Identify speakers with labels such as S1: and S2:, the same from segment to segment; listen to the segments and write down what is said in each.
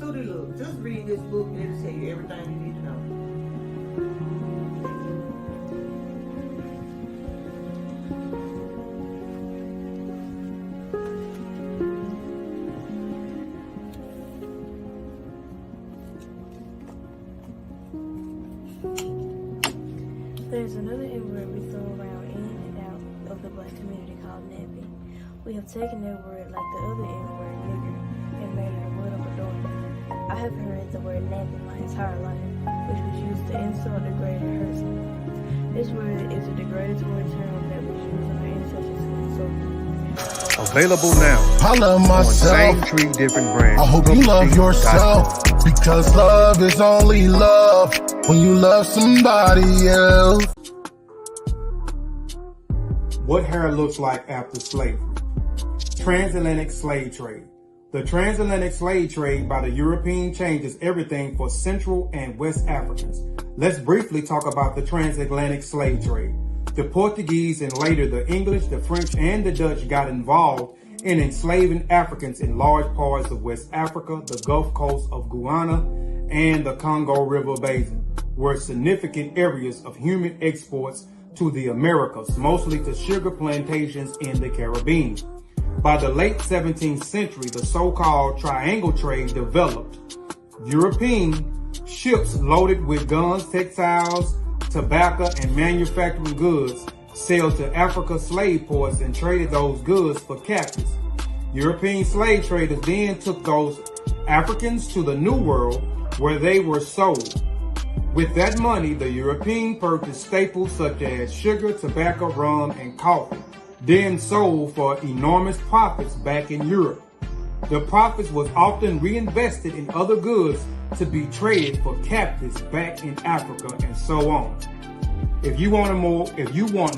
S1: Tootie, look, just read this book and it'll tell you everything you need to know.
S2: There's another N word we throw around in and out of the black community called nappy. We have taken that word like the other N word, nigger, and made it a word of adornment. I have heard the word nappy my entire life, which was used to insult, degrade, and hurt someone. This word is a derogatory term that was used in our ancestors to insult.
S3: Available now.
S4: I love myself.
S3: Same tree, different branch.
S4: I hope you love yourself, because love is only love when you love somebody else.
S5: What hair looks like after slavery. Transatlantic slave trade. The transatlantic slave trade by the European changes everything for Central and West Africans. Let's briefly talk about the transatlantic slave trade. The Portuguese and later the English, the French, and the Dutch got involved in enslaving Africans in large parts of West Africa, the Gulf Coast of Guyana, and the Congo River Basin, were significant areas of human exports to the Americas, mostly to sugar plantations in the Caribbean. By the late 17th century, the so-called triangle trade developed. European ships loaded with guns, textiles, tobacco, and manufacturing goods sailed to Africa's slave ports and traded those goods for captives. European slave traders then took those Africans to the New World, where they were sold. With that money, the European purchased staples such as sugar, tobacco, rum, and coffee, then sold for enormous profits back in Europe. The profits was often reinvested in other goods to be traded for captives back in Africa, and so on. If you want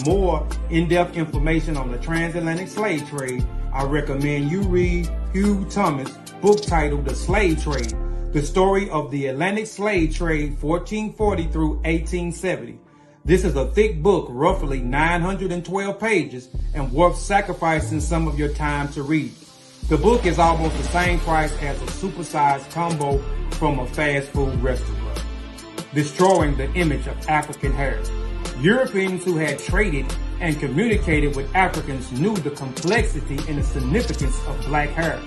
S5: more in-depth information on the transatlantic slave trade, I recommend you read Ahkeem Thomas' book titled The Slave Trade, the story of the Atlantic slave trade 1440 through 1870. This is a thick book, roughly 912 pages, and worth sacrificing some of your time to read. The book is almost the same price as a supersized combo from a fast food restaurant, destroying the image of African hair. Europeans who had traded and communicated with Africans knew the complexity and the significance of black hair.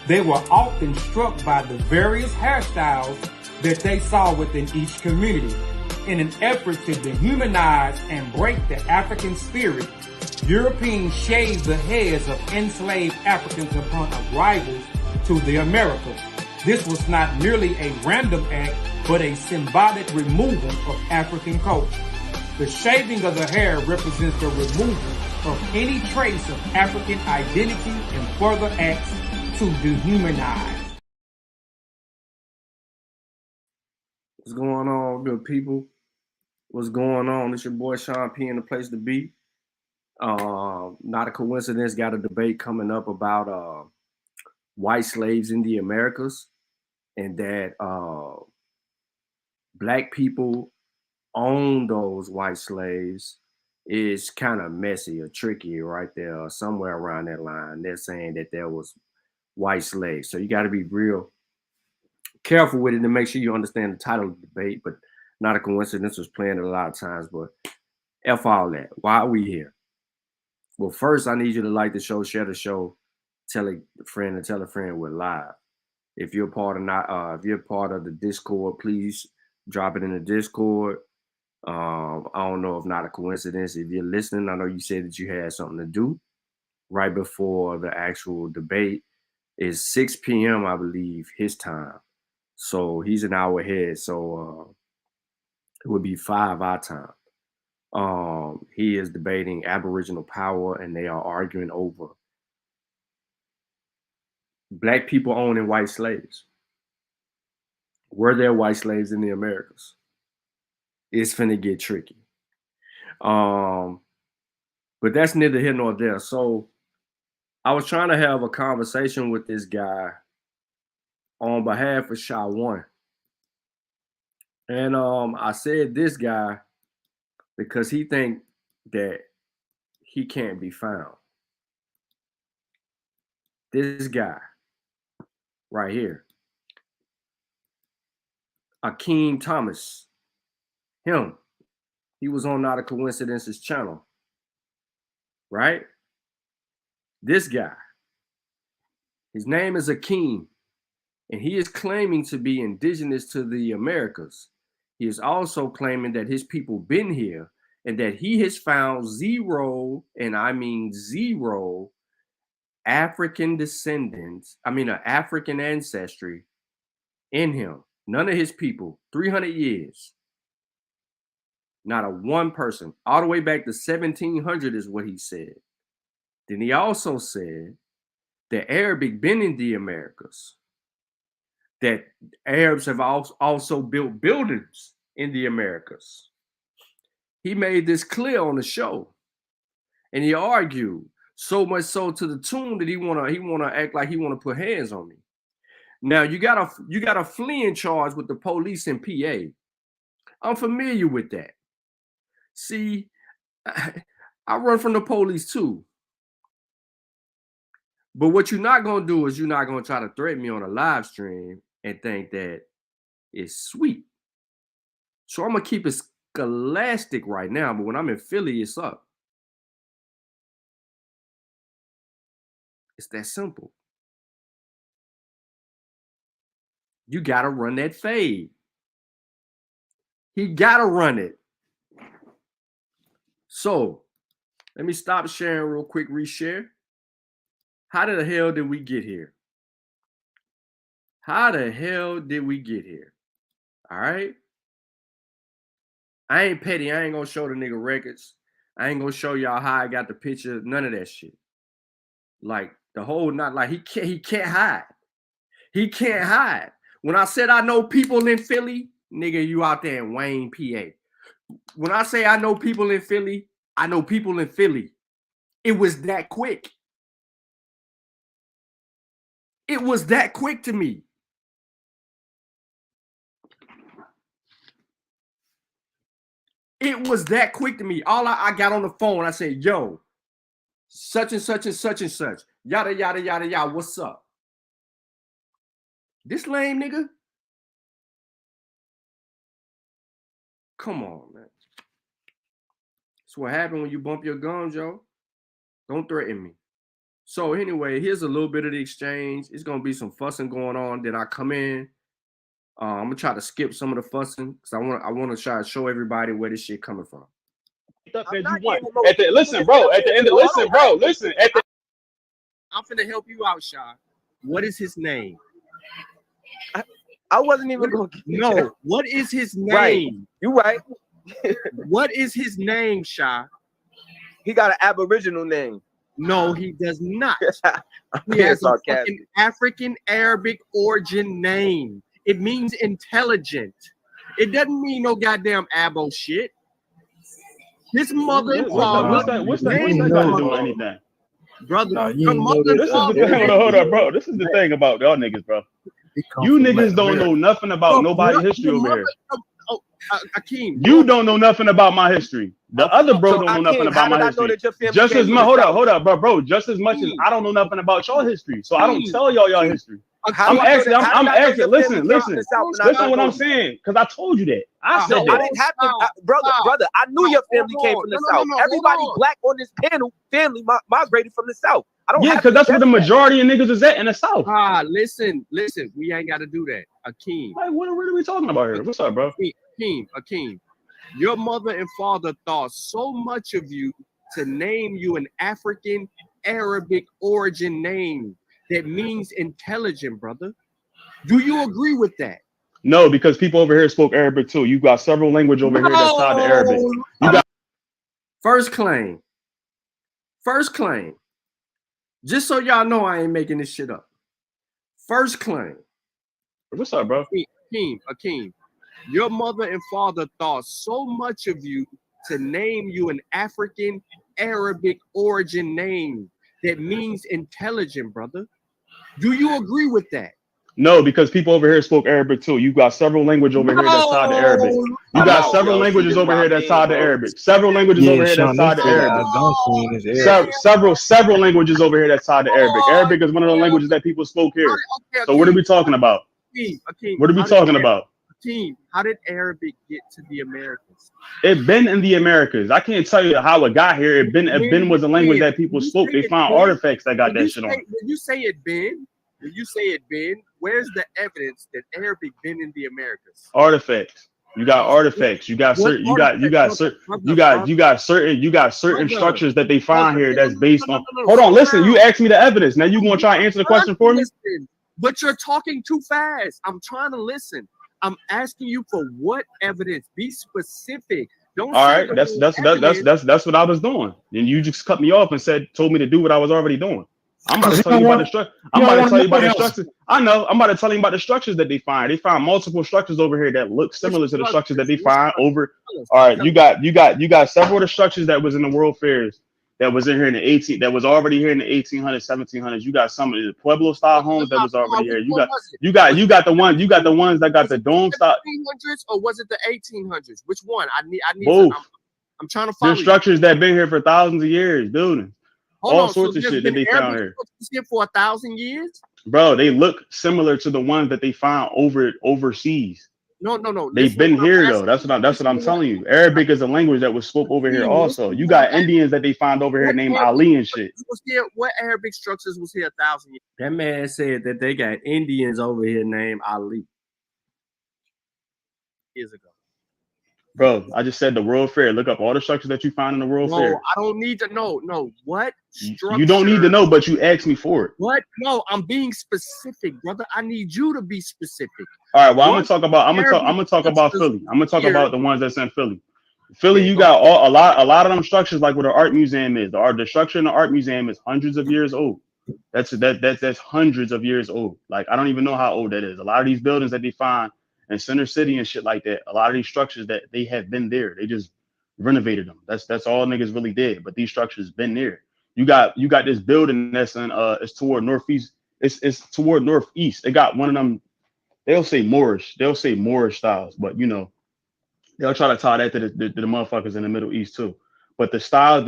S5: They were often struck by the various hairstyles that they saw within each community. In an effort to dehumanize and break the African spirit, Europeans shaved the heads of enslaved Africans upon arrival to the Americas. This was not merely a random act, but a symbolic removal of African culture. The shaving of the hair represents the removal of any trace of African identity and further acts to dehumanize.
S6: What's going on, good people? What's going on? It's your boy Sean P in the place to be. Not a coincidence, got a debate coming up about white slaves in the Americas, and that black people own those white slaves is kind of messy or tricky right there, somewhere around that line. They're saying that there was white slaves. So you got to be real careful with it to make sure you understand the title of the debate, but not a coincidence, was playing it a lot of times, but F all that. Why are we here? Well, first, I need you to like the show, share the show, tell a friend, and tell a friend we're live. If you're part of the Discord, please drop it in the Discord. I don't know if not a coincidence. If you're listening, I know you said that you had something to do right before the actual debate. Is 6 p.m., I believe, his time. So he's an hour ahead. So it would be 5 our time. He is debating Aboriginal power, and they are arguing over black people owning white slaves. Were there white slaves in the Americas? It's finna get tricky. But that's neither here nor there. So I was trying to have a conversation with this guy on behalf of Sha One. And I said this guy because he think that he can't be found. This guy right here. Ahkeem Thomas. Him. He was on Not a Coincidence's channel. Right? This guy. His name is Ahkeem. And he is claiming to be indigenous to the Americas. He is also claiming that his people been here and that he has found zero, and I mean zero, African descendants, African ancestry in him. None of his people, 300 years. Not a one person, all the way back to 1700 is what he said. Then he also said that Arabic been in the Americas, that Arabs have also built buildings in the Americas. He made this clear on the show, and he argued so much so to the tune that he wanna act like he wanna put hands on me. Now you got a fleeing charge with the police in PA. I'm familiar with that. See, I run from the police too. But what you're not gonna do is you're not gonna try to threaten me on a live stream and think that it's sweet. So I'm gonna keep it scholastic right now, but when I'm in Philly, it's up. It's that simple. You gotta run that fade. He gotta run it. So let me stop sharing real quick, reshare. How the hell did we get here? How the hell did we get here? All right. I ain't petty. I ain't gonna show the nigga records. I ain't gonna show y'all how I got the picture. None of that shit. Like the whole, not like he can't hide. He can't hide. When I said I know people in Philly, nigga, you out there in Wayne, PA. When I say I know people in Philly, I know people in Philly. It was that quick. It was that quick to me. It was that quick to me. All I got on the phone, I said, yo, such and such and such and such. Yada, yada, yada, yada. What's up? This lame nigga? Come on, man. That's what happened when you bump your gums, yo. Don't threaten me. So anyway, here's a little bit of the exchange. It's going to be some fussing going on. Then I come in. I'm gonna try to skip some of the fussing because I want to try to show everybody where this shit coming from.
S3: Listen, bro. At the end of listen.
S6: I'm finna help you out, Shy. What is his name?
S7: I wasn't even gonna.
S6: No. What is his name?
S7: Right. You right.
S6: What is his name, Shy?
S7: He got an Aboriginal name.
S6: No, he does not. He has a fucking African Arabic origin name. It means intelligent. It doesn't mean no goddamn abo shit. His mother and father.
S3: What's that got to do with anything?
S6: Brother,
S3: hold up, bro. This is the thing about y'all niggas, bro. You niggas don't know nothing about nobody's history over here.
S6: Ahkeem,
S3: you don't know nothing about my history. The other bro don't know nothing about my history. Just as much, hold up, bro. Just as much as I don't know nothing about your history, so I don't tell y'all history. I'm asking. Listen what I'm saying, because I told you that. I said that.
S7: I didn't have to, brother. I knew your family came from the South. Everybody black on this panel, family migrated from the South. I don't.
S3: Yeah, because that's where the majority of niggas is at in the South.
S6: Listen. We ain't got to do that, Ahkeem.
S3: Like, what are we talking about here? What's up, bro?
S6: Ahkeem. Your mother and father thought so much of you to name you an African Arabic origin name. That means intelligent, brother. Do you agree with that?
S3: No, because people over here spoke Arabic too. You got several languages over here that's tied to Arabic. You got
S6: first claim. Just so y'all know, I ain't making this shit up. First claim.
S3: What's up, bro?
S6: Ahkeem. Your mother and father thought so much of you to name you an African Arabic origin name. That means intelligent, brother. Do you agree with that?
S3: No, because people over here spoke Arabic too. You got several languages over here that's tied to Arabic. You got several languages over here that's tied to Arabic. Several languages over here that's tied to Arabic. Several languages over here that's tied to Arabic. Arabic is one of the languages that people spoke here. So what are we talking about? What are we talking about?
S6: Ahkeem, how did Arabic get to the Americas?
S3: It been in the Americas. I can't tell you how it got here. It been was a language that people spoke. They found artifacts that got that shit on.
S6: When you say it been, where's the evidence that Arabic been in the Americas?
S3: Artifacts. You got artifacts. You got certain. You got certain structures that they find here that's based on. Hold on, listen. You asked me the evidence. Now you gonna try to answer the question for me?
S6: But you're talking too fast. I'm trying to listen. I'm asking you for what evidence. Be specific. Don't.
S3: All right, that's what I was doing. And you just cut me off and told me to do what I was already doing. I'm about to tell you about the structure. I'm about to tell you about the structures. I know. I'm about to tell you about the structures that they find. They find multiple structures over here that look similar to the structures that they find over. All right, you got several of the structures that was in the World Fairs that was in here in the that was already here in the 1800s, 1700s. You got some of the Pueblo style homes that was already here. You got the ones that got the dome style.
S6: 1800s or was it the 1800s? Which one? I need
S3: both.
S6: I'm trying to find.
S3: There's structures that been here for thousands of years, building all sorts of shit that they found here.
S6: Here for 1,000 years,
S3: bro. They look similar to the ones that they found overseas.
S6: No.
S3: They've been here though. That's what I'm telling you. Arabic is a language that was spoke over here also. You got Indians that they find over here named Ali and shit.
S6: What Arabic structures was here 1,000 years?
S7: That man said that they got Indians over here named Ali.
S6: Years ago.
S3: Bro, I just said the World Fair. Look up all the structures that you find in the World Fair.
S6: I don't need to know. No, what structure?
S3: You don't need to know, but you asked me for it.
S6: What? No, I'm being specific, brother. I need you to be specific.
S3: All right. Well, I'm gonna talk about Philly. I'm gonna talk about the ones that's in Philly. Philly, you got a lot of them structures like where the art museum is. The structure in the art museum is hundreds of years old. That's hundreds of years old. Like I don't even know how old that is. A lot of these buildings that they find in Center City and shit like that, a lot of these structures that they have been there. They just renovated them. That's all niggas really did. But these structures been there. You got this building that's in it's toward northeast. It's toward northeast. They got one of them. They'll say Moorish styles, but you know, they'll try to tie that to the motherfuckers in the Middle East too. But the style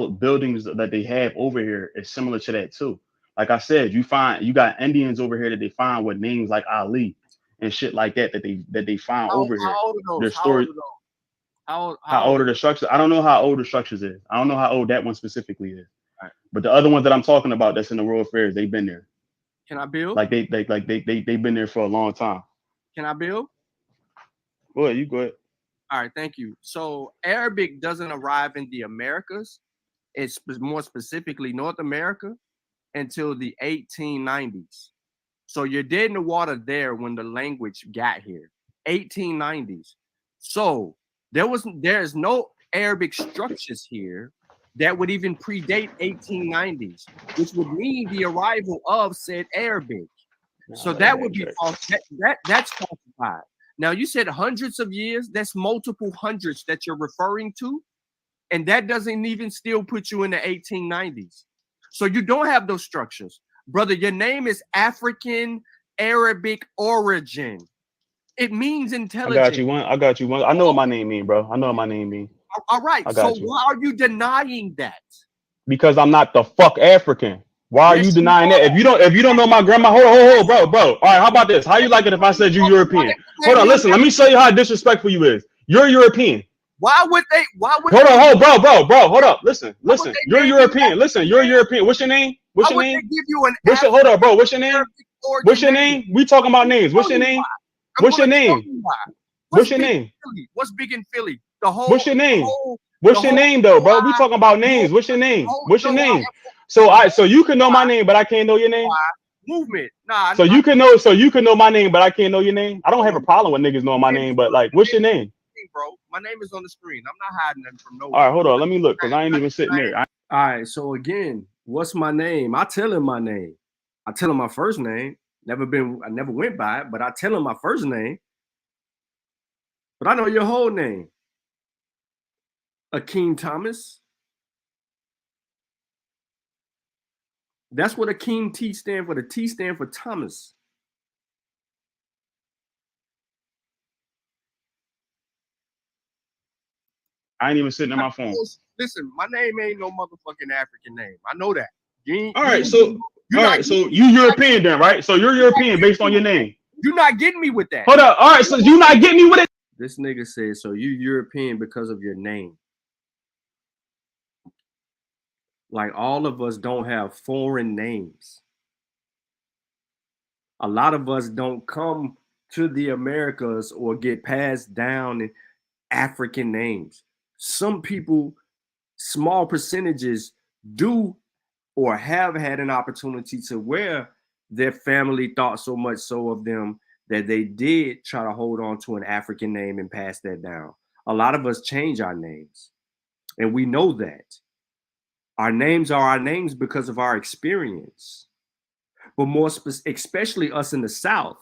S3: buildings that they have over here is similar to that too. Like I said, you got Indians over here that they find with names like Ali and shit like that they found over here. Their story. How old are the structures? I don't know how old the structures is. I don't know how old that one specifically is. Right. But the other ones that I'm talking about that's in the World Fairs, they've been there.
S6: Can I build?
S3: Like they've been there for a long time.
S6: Can I build?
S3: Go ahead, you go ahead.
S6: All right, thank you. So Arabic doesn't arrive in the Americas. It's more specifically North America until the 1890s. So you're dead in the water there when the language got here. 1890s. So there's no Arabic structures here that would even predate 1890s, which would mean the arrival of said Arabic. So that would be that's falsified. Now you said hundreds of years. That's multiple hundreds that you're referring to, and that doesn't even still put you in the 1890s. So you don't have those structures, brother. Your name is African Arabic origin. It means intelligent.
S3: I got you one. I know what my name mean, bro. I know what my name mean.
S6: All right. So why are you denying that?
S3: Because I'm not the fuck African. Why are you denying that? If you don't know my grandma, hold on, bro. All right, how about this? How you like it if I said you European? Hold on, listen. Let me show you how disrespectful you is. You're European.
S6: Why would they?
S3: Bro. Hold up. Listen. You're European. Listen, you're European. What's your name? What's your name? Hold up, bro. What's your name? What's your name? We talking about names. What's your name? What's your name? What's your name?
S6: What's big in Philly? The whole.
S3: What's your name? What's your name though, bro? We talking about names. What's your name? What's your name? So you can know my name, but I can't know your name.
S6: Movement. Nah.
S3: So you can know my name, but I can't know your name. I don't have a problem with niggas knowing my name, but like, what's your name?
S6: Bro, my name is on the screen. I'm not hiding them from nowhere.
S3: All right, hold on. Let me look because I ain't even sitting there.
S7: All right. So again, what's my name? I tell him my name. I tell him my first name. I never went by it, but I tell him my first name. But I know your whole name. Ahkeem Thomas. That's what Ahkeem T stand for. The T stand for Thomas.
S3: I ain't even sitting in my phone.
S6: Listen, my name ain't no motherfucking African name. I know that.
S3: So you European then, right? So you're European based on your name.
S7: You're not getting me with that.
S3: Hold up. All right, so you not getting me with it?
S7: This nigga said, so you European because of your name. Like all of us don't have foreign names. A lot of us don't come to the Americas or get passed down in African names. Some people, small percentages, do or have had an opportunity to where their family thought so much so of them that they did try to hold on to an African name and pass that down. A lot of us change our names, and we know that. Our names are our names because of our experience, but more especially us in the South.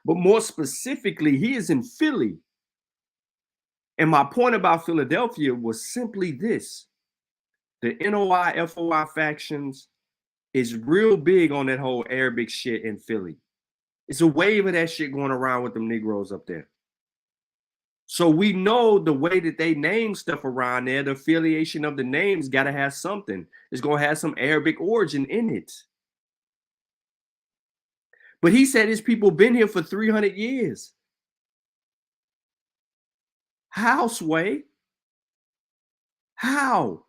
S7: But more specifically, he is in Philly. And my point about Philadelphia was simply this. The NOI, FOI factions is real big on that whole Arabic shit in Philly. It's a wave of that shit going around with them Negroes up there. So we know the way that they name stuff around there, the affiliation of the names got to have something. It's going to have some Arabic origin in it. But he said his people been here for 300 years. How, Sway? How?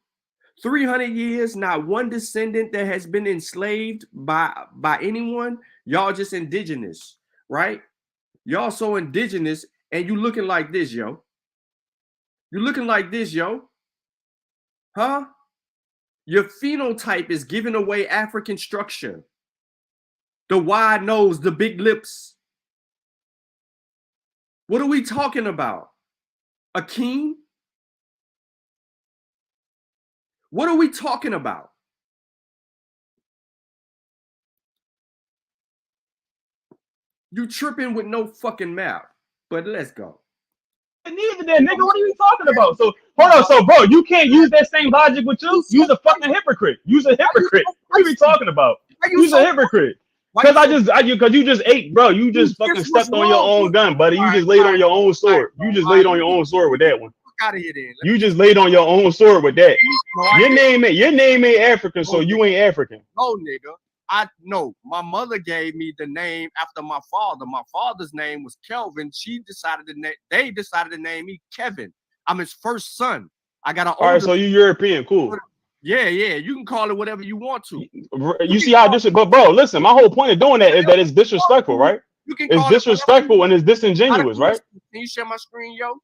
S7: 300 years, not one descendant that has been enslaved by anyone. Y'all just indigenous, right? Y'all so indigenous, and you looking like this, yo. You looking like this, yo. Huh? Your phenotype is giving away African structure. The wide nose, the big lips. What are we talking about? Ahkeem? What are we talking about? You tripping with no fucking map. But let's go.
S3: Neither then, nigga. What are you talking about? So hold on, so bro, you can't use that same logic with you. Use a fucking hypocrite. Use a hypocrite. What are you talking about? Use a hypocrite. Because you just ate, bro. You just fucking stepped on your own gun, buddy. You just laid on your own sword. You just laid on your own sword with that one.
S7: Out of here, then.
S3: You just laid on your own sword with that. Your name ain't African, so you ain't African.
S7: No, nigga. I know my mother gave me the name after my father. My father's name was Kelvin. They decided to name me Kevin. I'm his first son. I got an older.
S3: All right, so you European, cool.
S7: Yeah. You can call it whatever you want to.
S3: You see how but bro, listen, my whole point of doing that is that it's disrespectful, right? It's disrespectful and it's disingenuous, right?
S7: Can you share my screen, yo?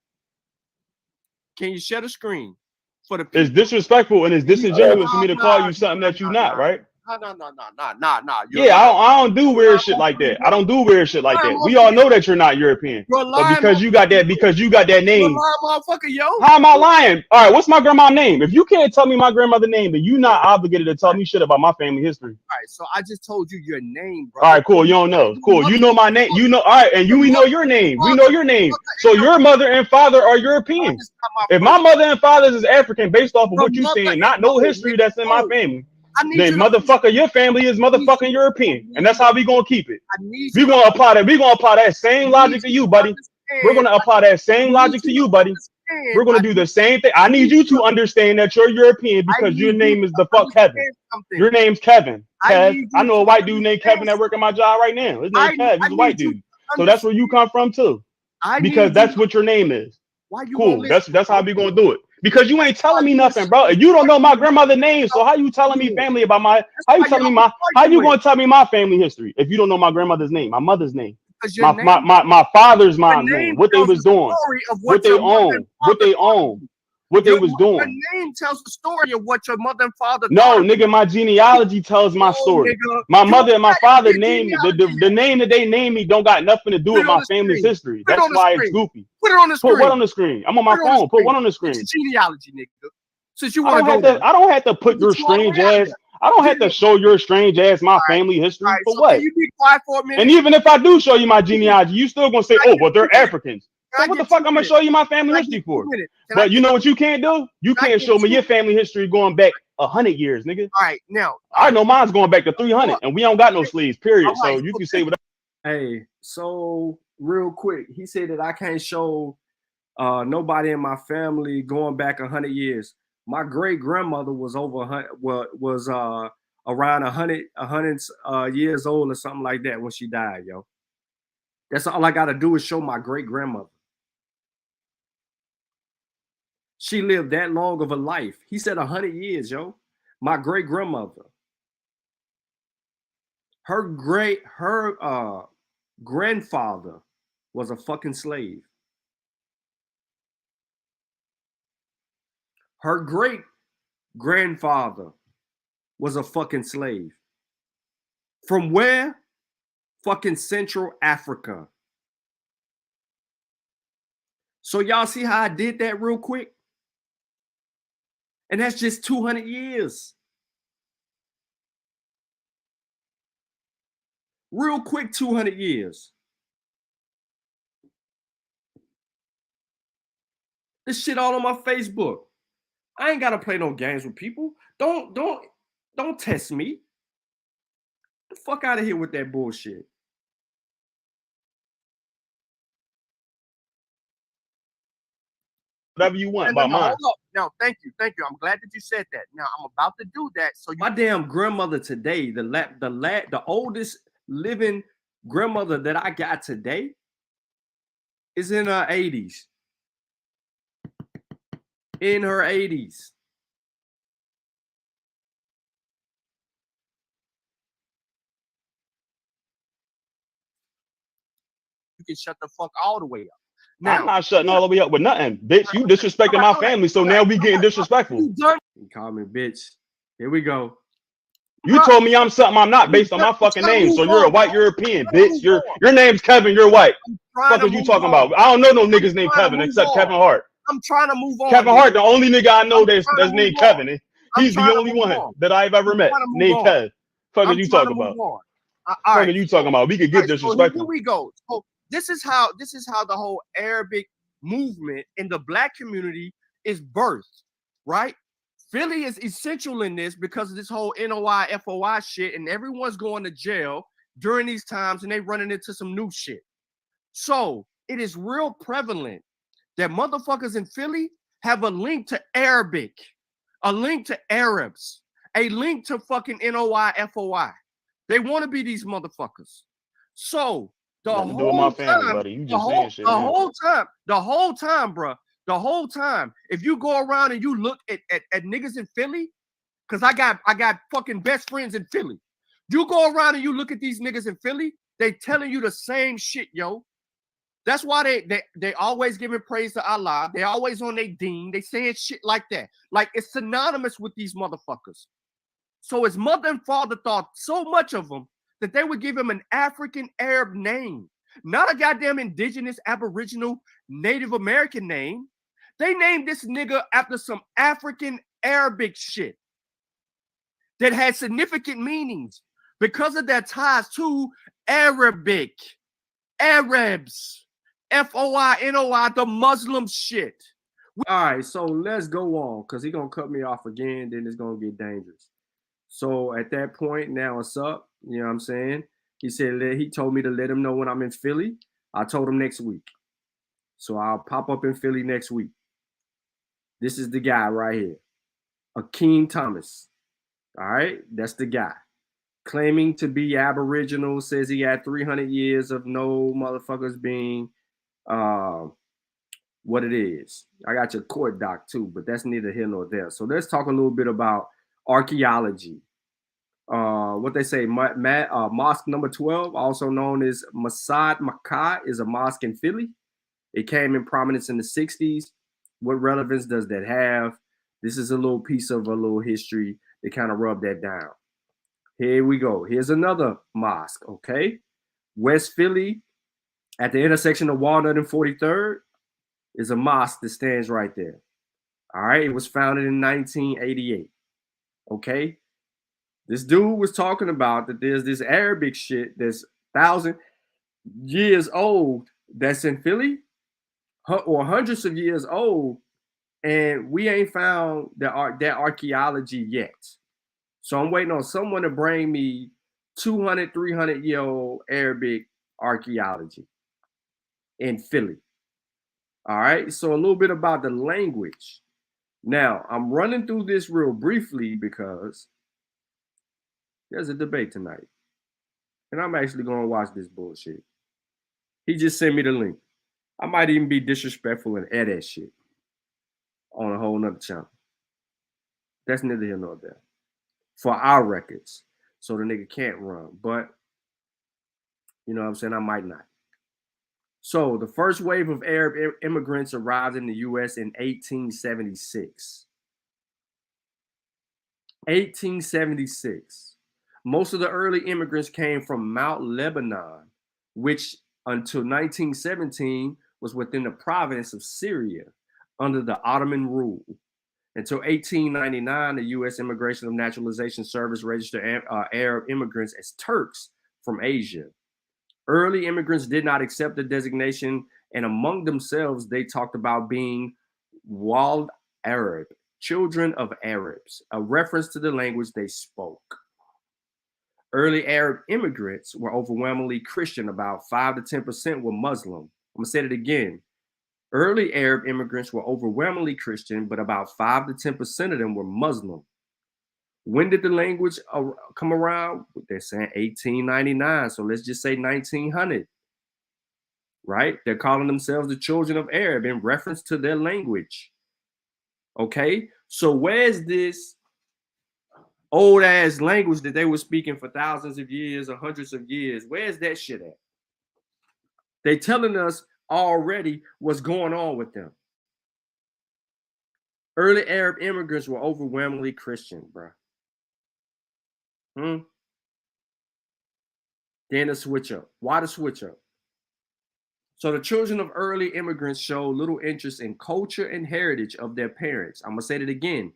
S7: Can you share the screen for the?
S3: It's disrespectful and it's disingenuous for me to call you something that you're not, right?
S7: No.
S3: Yeah, I don't do weird shit like that. I don't do weird shit like that. We all know that you're not European. But because you got that name.
S7: Motherfucker, yo.
S3: How am I lying? All right, what's my grandma's name? If you can't tell me my grandmother's name, then you're not obligated to tell me shit about my family history.
S7: All right, so I just told you your name, bro.
S3: All right, cool. You don't know. Cool. You know my name. You know, all right, and we know your name. We know your name. So your mother and father are European. If my mother and father is African based off of what you're saying, not no history that's in my family. Then motherfucker, your family is motherfucking European, and that's how we gonna keep it. We gonna apply that same logic to you, buddy. We're gonna apply that same logic to you, buddy. We're gonna do the same thing. I need you to understand that you're European because your name is the fuck Kevin. Your name's Kevin. Kev. I know a white dude named Kevin that work at my job right now. His name's Kev. He's a white dude. So that's where you come from too. Because that's what your name is. Cool. That's how we gonna do it. Because you ain't telling me nothing, bro. You don't know my grandmother's name, so how you telling me family about my? How you gonna tell me my family history if you don't know my grandmother's name, my mother's name, my father's mom's name, what they was doing, what they own, what they was doing.
S7: Your name tells the story of what your mother and father.
S3: No, nigga, my genealogy tells my story. My mother and my father name the name that they named me don't got nothing to do with my family's history. That's why it's goofy.
S7: Put it on the screen.
S3: Put what on the screen? I'm on my phone. Put what on the screen?
S7: Genealogy, nigga. Since you
S3: I don't have to put your strange ass. I don't have to show your strange ass my family history for what?
S7: Can you be quiet for a minute?
S3: And even if I do show you my genealogy, you still gonna say, "Oh, but they're Africans." So what the fuck I'm gonna show you my family history for? But you know what you can't do? You can't show me your family history going back 100 years, nigga.
S7: All right, now
S3: I know mine's going back to 300, and we don't got no slaves. Period. So you can say whatever.
S7: Hey, so real quick, he said that I can't show nobody in my family going back 100 years. My great grandmother was around 100 years old or something like that when she died, yo. That's all I got to do is show my great-grandmother. She lived that long of a life. He said 100 years, yo. My great-grandmother. Her grandfather was a fucking slave. Her great-grandfather was a fucking slave. From where? Fucking Central Africa. So y'all see how I did that real quick? And that's just 200 years. Real quick, 200 years. This shit all on my Facebook. I ain't gotta play no games with people. Don't test me. Get the fuck out of here with that bullshit.
S3: Whatever you want about mine.
S7: No, thank you. I'm glad that you said that. Now I'm about to do that. So my damn grandmother today, the oldest living grandmother that I got today, is in her 80s. In her 80s. You can shut the fuck all the way up. Now,
S3: I'm not shutting all the way up with nothing, bitch. You disrespecting my family, so now we getting disrespectful.
S7: You call me bitch. Here we go.
S3: You told me I'm something I'm not based on my fucking name, so you're a white European, bitch. Your name's Kevin, you're white. What are you talking about? I don't know no niggas named Kevin except Kevin Hart.
S7: I'm trying to move on.
S3: Kevin Hart, the only nigga I know that's named Kevin. He's the only one that I've ever met named Kev. What are you talking about? What are you talking about? We could get disrespectful.
S7: Here we go. So this is how the whole Arabic movement in the black community is birthed, right? Philly is essential in this because of this whole NOI, FOI shit, and everyone's going to jail during these times and they running into some new shit. So it is real prevalent that motherfuckers in Philly have a link to Arabic, a link to Arabs, a link to fucking NOI, FOI. They want to be these motherfuckers. So the whole time, bro. The whole time, if you go around and you look at niggas in Philly, because I got fucking best friends in Philly. You go around and you look at these niggas in Philly, they telling you the same shit, yo. That's why they always giving praise to Allah. They always on their deen. They saying shit like that. Like it's synonymous with these motherfuckers. So his mother and father thought so much of him that they would give him an African Arab name, not a goddamn indigenous, aboriginal, Native American name. They named this nigga after some African Arabic shit that had significant meanings because of their ties to Arabic, Arabs, FOI, NOI, the Muslim shit. All right, so let's go on because he's going to cut me off again, then it's going to get dangerous. So at that point, now it's up. You know what I'm saying? He told me to let him know when I'm in Philly. I told him next week. So I'll pop up in Philly next week. This is the guy right here. Ahkeem Thomas. All right, that's the guy. Claiming to be Aboriginal, says he had 300 years of no motherfuckers being what it is. I got your court doc too, but that's neither here nor there. So let's talk a little bit about archaeology. What they say, mosque number 12, also known as Masad Makkah, is a mosque in Philly. It came in prominence in the 60s. What relevance does that have? This is a little piece of a little history to kind of rub that down. Here we go. Here's another mosque, okay? West Philly, at the intersection of Walnut and 43rd, is a mosque that stands right there. All right, it was founded in 1988, okay? This dude was talking about that there's this Arabic shit that's 1,000 years old that's in Philly, or hundreds of years old, and we ain't found that archaeology yet. So I'm waiting on someone to bring me 200, 300-year-old Arabic archaeology in Philly. All right, so a little bit about the language. Now, I'm running through this real briefly because there's a debate tonight. And I'm actually going to watch this bullshit. He just sent me the link. I might even be disrespectful and add that shit on a whole nother channel. That's neither here nor there. For our records. So the nigga can't run. But, you know what I'm saying? I might not. So the first wave of Arab immigrants arrived in the U.S. in 1876. 1876. Most of the early immigrants came from Mount Lebanon, which until 1917 was within the province of Syria under the Ottoman rule. Until 1899, the U.S. Immigration and Naturalization Service registered Arab immigrants as Turks from Asia. Early immigrants did not accept the designation, and among themselves, they talked about being Wald Arab, children of Arabs, a reference to the language they spoke. Early Arab immigrants were overwhelmingly Christian. About 5 to 10% were Muslim. I'm going to say it again. Early Arab immigrants were overwhelmingly Christian, but about 5 to 10% of them were Muslim. When did the language come around? They're saying 1899. So let's just say 1900, right? They're calling themselves the children of Arab in reference to their language. Okay, so where's this old ass language that they were speaking for thousands of years or hundreds of years? Where's that shit at? They telling us already what's going on with them. Early Arab immigrants were overwhelmingly Christian, bro. Then the switch up. Why the switch up? So the children of early immigrants showed little interest in culture and heritage of their parents. I'm going to say that again.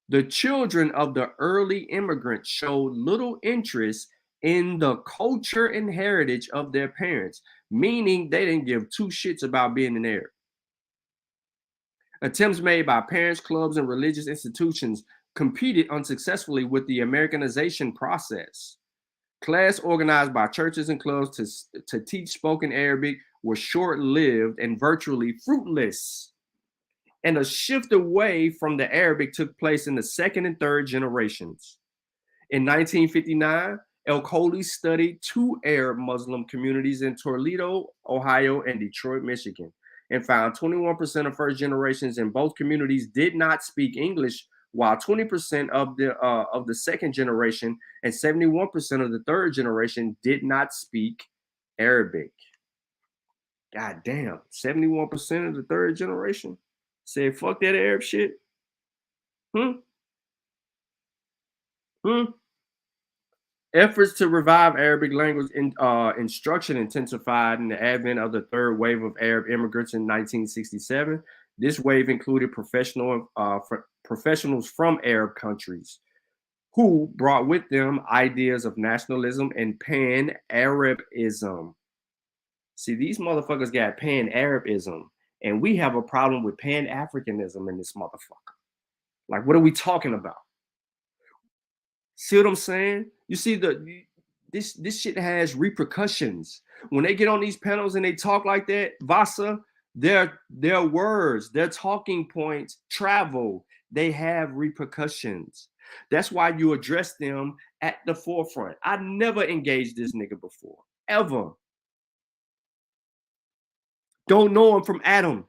S7: The children of the early immigrants showed little interest in the culture and heritage of their parents, meaning they didn't give two shits about being an Arab. Attempts made by parents, clubs, and religious institutions competed unsuccessfully with the Americanization process. Class organized by churches and clubs to teach spoken Arabic were short-lived and virtually fruitless. And a shift away from the Arabic took place in the second and third generations. In 1959, El-Khoury studied 2 Arab Muslim communities in Toledo, Ohio, and Detroit, Michigan, and found 21% of first generations in both communities did not speak English, while 20% of the second generation and 71% of the third generation did not speak Arabic. God damn, 71% of the third generation said fuck that Arab shit. Efforts to revive Arabic language instruction intensified in the advent of the third wave of Arab immigrants in 1967. This wave included professionals from Arab countries who brought with them ideas of nationalism and pan-Arabism. See, these motherfuckers got pan-Arabism, and we have a problem with pan-Africanism in this motherfucker. Like, what are we talking about? See what I'm saying? You see, this shit has repercussions. When they get on these panels and they talk like that, Vasa, their words, their talking points travel. They have repercussions. That's why you address them at the forefront. I never engaged this nigga before, ever. Don't know him from Adam.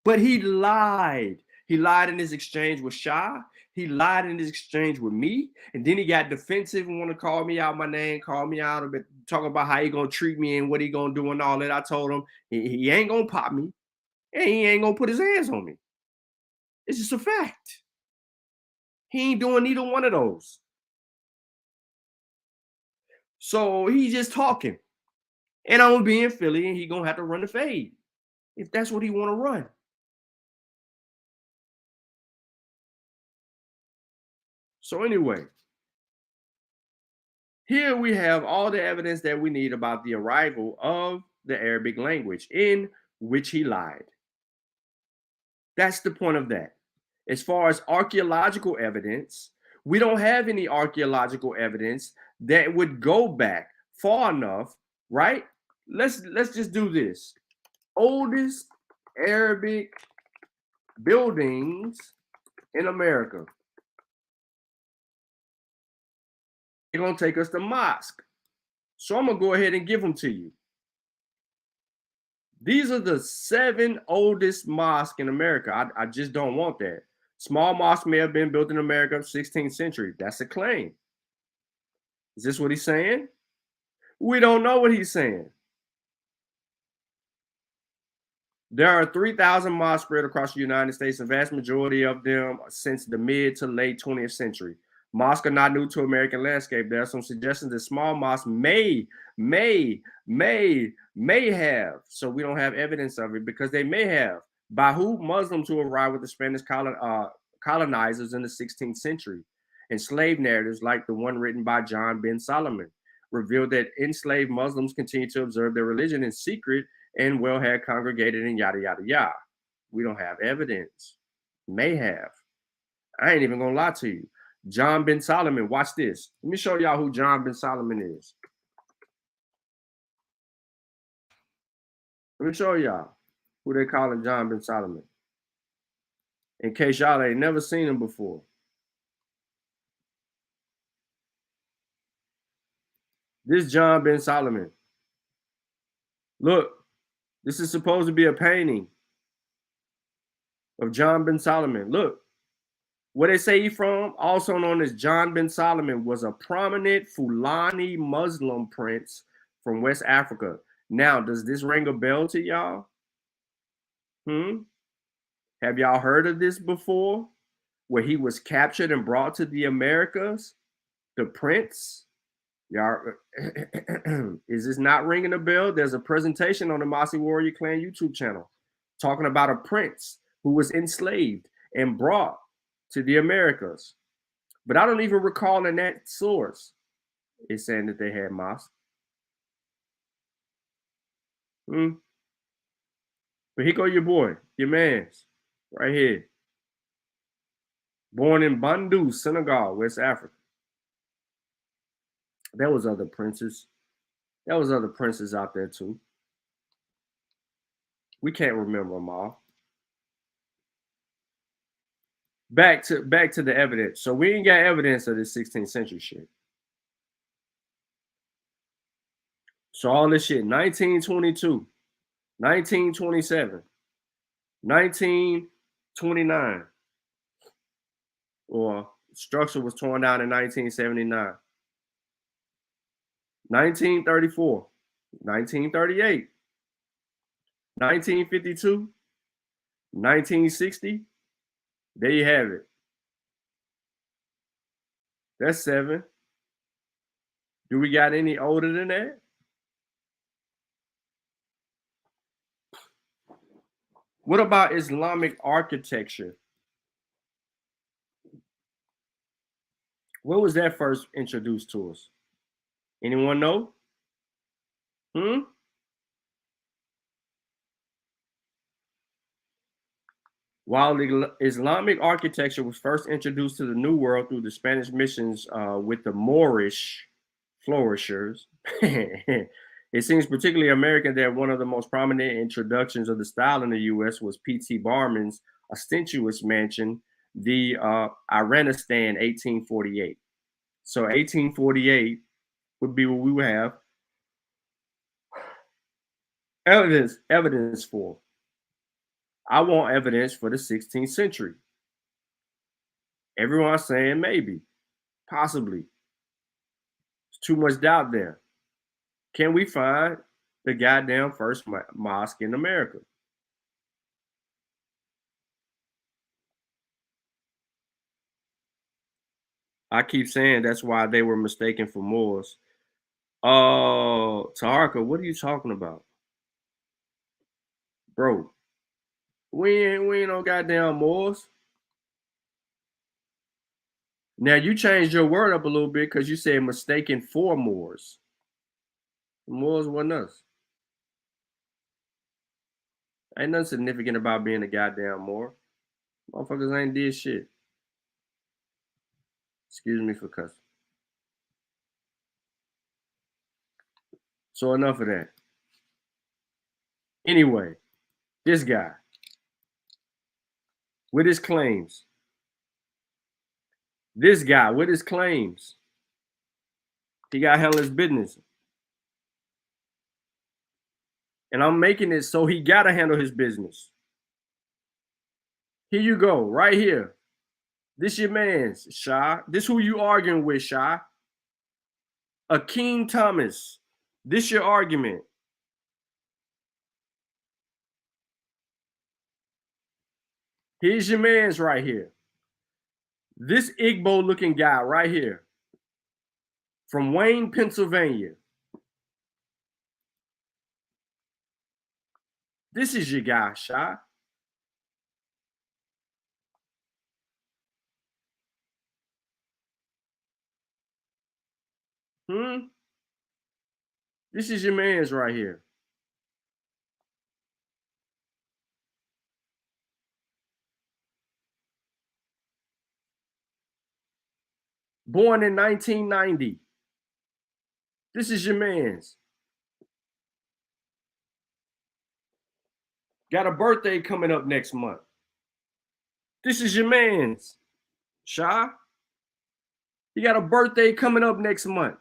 S7: But he lied. He lied in his exchange with Shah. He lied in his exchange with me. And then he got defensive and want to call me out my name, call me out a bit, talk about how he going to treat me and what he going to do and all that. I told him he ain't going to pop me. And he ain't going to put his hands on me. It's just a fact. He ain't doing neither one of those. So he's just talking. And I'm going to be in Philly and he going to have to run the fade if that's what he want to run. So anyway, here we have all the evidence that we need about the arrival of the Arabic language in which he lied. That's the point of that. As far as archaeological evidence, we don't have any archaeological evidence that would go back far enough, right? Let's just do this. Oldest Arabic buildings in America. They're going to take us to mosque. So I'm going to go ahead and give them to you. These are the 7 oldest mosques in America. I just don't want that. Small mosques may have been built in America in the 16th century. That's a claim. Is this what he's saying? We don't know what he's saying. There are 3,000 mosques spread across the United States, the vast majority of them since the mid to late 20th century. Mosques are not new to American landscape. There are some suggestions that small mosques may have. So we don't have evidence of it because they may have. By who? Muslims who arrived with the Spanish colonizers in the 16th century. Enslaved narratives like the one written by John Ben Solomon revealed that enslaved Muslims continued to observe their religion in secret and well had congregated in yada, yada, yada. We don't have evidence. May have. I ain't even gonna lie to you. John Ben Solomon, watch this. Let me show y'all who John Ben Solomon is. Let me show y'all who they calling John Ben Solomon. In case y'all ain't never seen him before. This John Ben Solomon. Look, this is supposed to be a painting of John Ben Solomon. Look, where they say he from, also known as John Ben Solomon, was a prominent Fulani Muslim prince from West Africa. Now, does this ring a bell to y'all? Have y'all heard of this before? Where he was captured and brought to the Americas? The prince? Y'all, is this not ringing a bell? There's a presentation on the Mossy Warrior Clan YouTube channel talking about a prince who was enslaved and brought to the Americas. But I don't even recall in that source it's saying that they had mosques. But here go your boy, your man's, right here. Born in Bandu, Senegal, West Africa. There was other princes. There was other princes out there too. We can't remember them all. Back to the evidence. So we ain't got evidence of this 16th century shit. So all this shit, 1922, 1927, 1929, or structure was torn down in 1979. 1934, 1938, 1952, 1960. There you have it. That's 7. Do we got any older than that? What about Islamic architecture? When was that first introduced to us? Anyone know? While the Islamic architecture was first introduced to the New World through the Spanish missions with the Moorish flourishers, it seems particularly American that one of the most prominent introductions of the style in the U.S. was P.T. Barnum's ostensious mansion, the Iranistan 1848. So 1848 would be what we would have evidence for. I want evidence for the 16th century. Everyone's saying maybe, possibly. There's too much doubt there. Can we find the goddamn first mosque in America? I keep saying that's why they were mistaken for Moors. Oh, Taharka, what are you talking about? Bro, we ain't no goddamn Moors. Now you changed your word up a little bit because you said mistaken for Moors. Moors wasn't us. Ain't nothing significant about being a goddamn Moor. Motherfuckers ain't did shit. Excuse me for cussing. So enough of that. Anyway, this guy with his claims. This guy with his claims. He got handle his business. And I'm making it so he gotta handle his business. Here you go, right here. This your man's, Shy. This who you arguing with, Shy. Ahkeem Thomas. This your argument. Here's your man's right here. This Igbo looking guy right here. From Wayne, Pennsylvania. This is your guy, Shy. This is your man's right here. Born in 1990. This is your man's. Got a birthday coming up next month. This is your man's. Shy. He got a birthday coming up next month.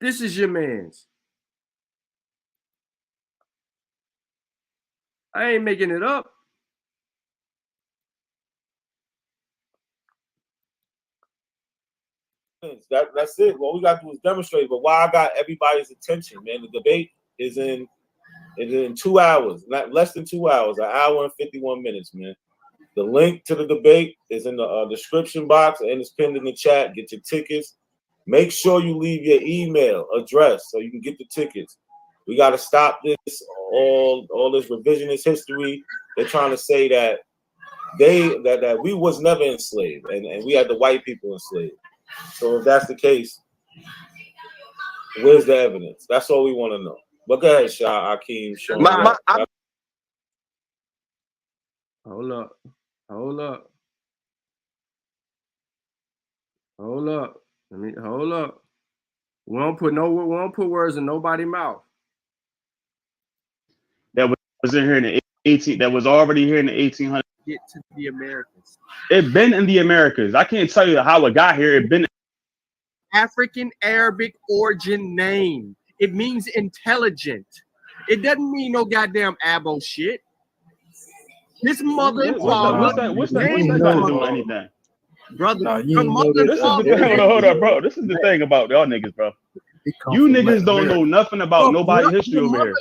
S7: This is your man's. I ain't making it up.
S8: That's it. What we got to do is demonstrate. But why I got everybody's attention, man. The debate is in 2 hours, not less than 2 hours, an hour and 51 minutes, man. The link to the debate is in the description box and it's pinned in the chat. Get your tickets. Make sure you leave your email address so you can get the tickets. We got to stop this all this revisionist history. They're trying to say that that we was never enslaved and we had the white people enslaved. So if that's the case, where's the evidence? That's all we want to know. But go ahead, Shah, Ahkeem.
S7: Hold up. Hold up. Hold up. Hold up. We don't put words in nobody's mouth.
S3: That was in here in the 18. That was already here in the 1800s.
S7: Get to the Americas.
S3: It been in the Americas. I can't tell you how it got here. It been
S7: African Arabic origin name. It means intelligent. It doesn't mean no goddamn abo shit. His mother and father.
S3: What's that got to do with anything?
S7: Brother,
S3: hold up, bro. This is the thing about y'all niggas, bro. You niggas don't know nothing about nobody's history over here.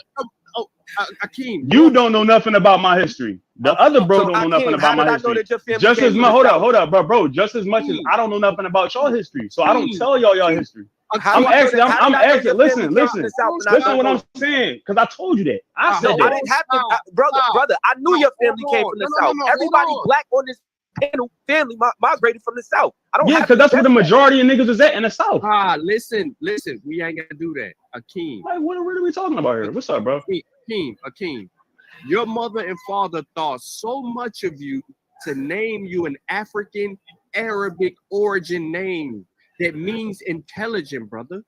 S7: Ahkeem,
S3: you don't know nothing about my history. The other bro don't know nothing about my history. Just as much, hold up, bro. Just as much as I don't know nothing about your history, so I don't tell y'all history. I'm asking. Listen what I'm saying, because I told you that. I said that.
S9: I didn't have to, brother. I knew your family came from the South. Everybody black on this panel family migrated from the South. I don't.
S3: Yeah, because that's where the majority of niggas is at in the South.
S7: Listen. We ain't gonna do that, Ahkeem.
S3: Like, what are we talking about here? What's up, bro?
S7: Ahkeem, your mother and father thought so much of you to name you an African Arabic origin name that means intelligent, brother.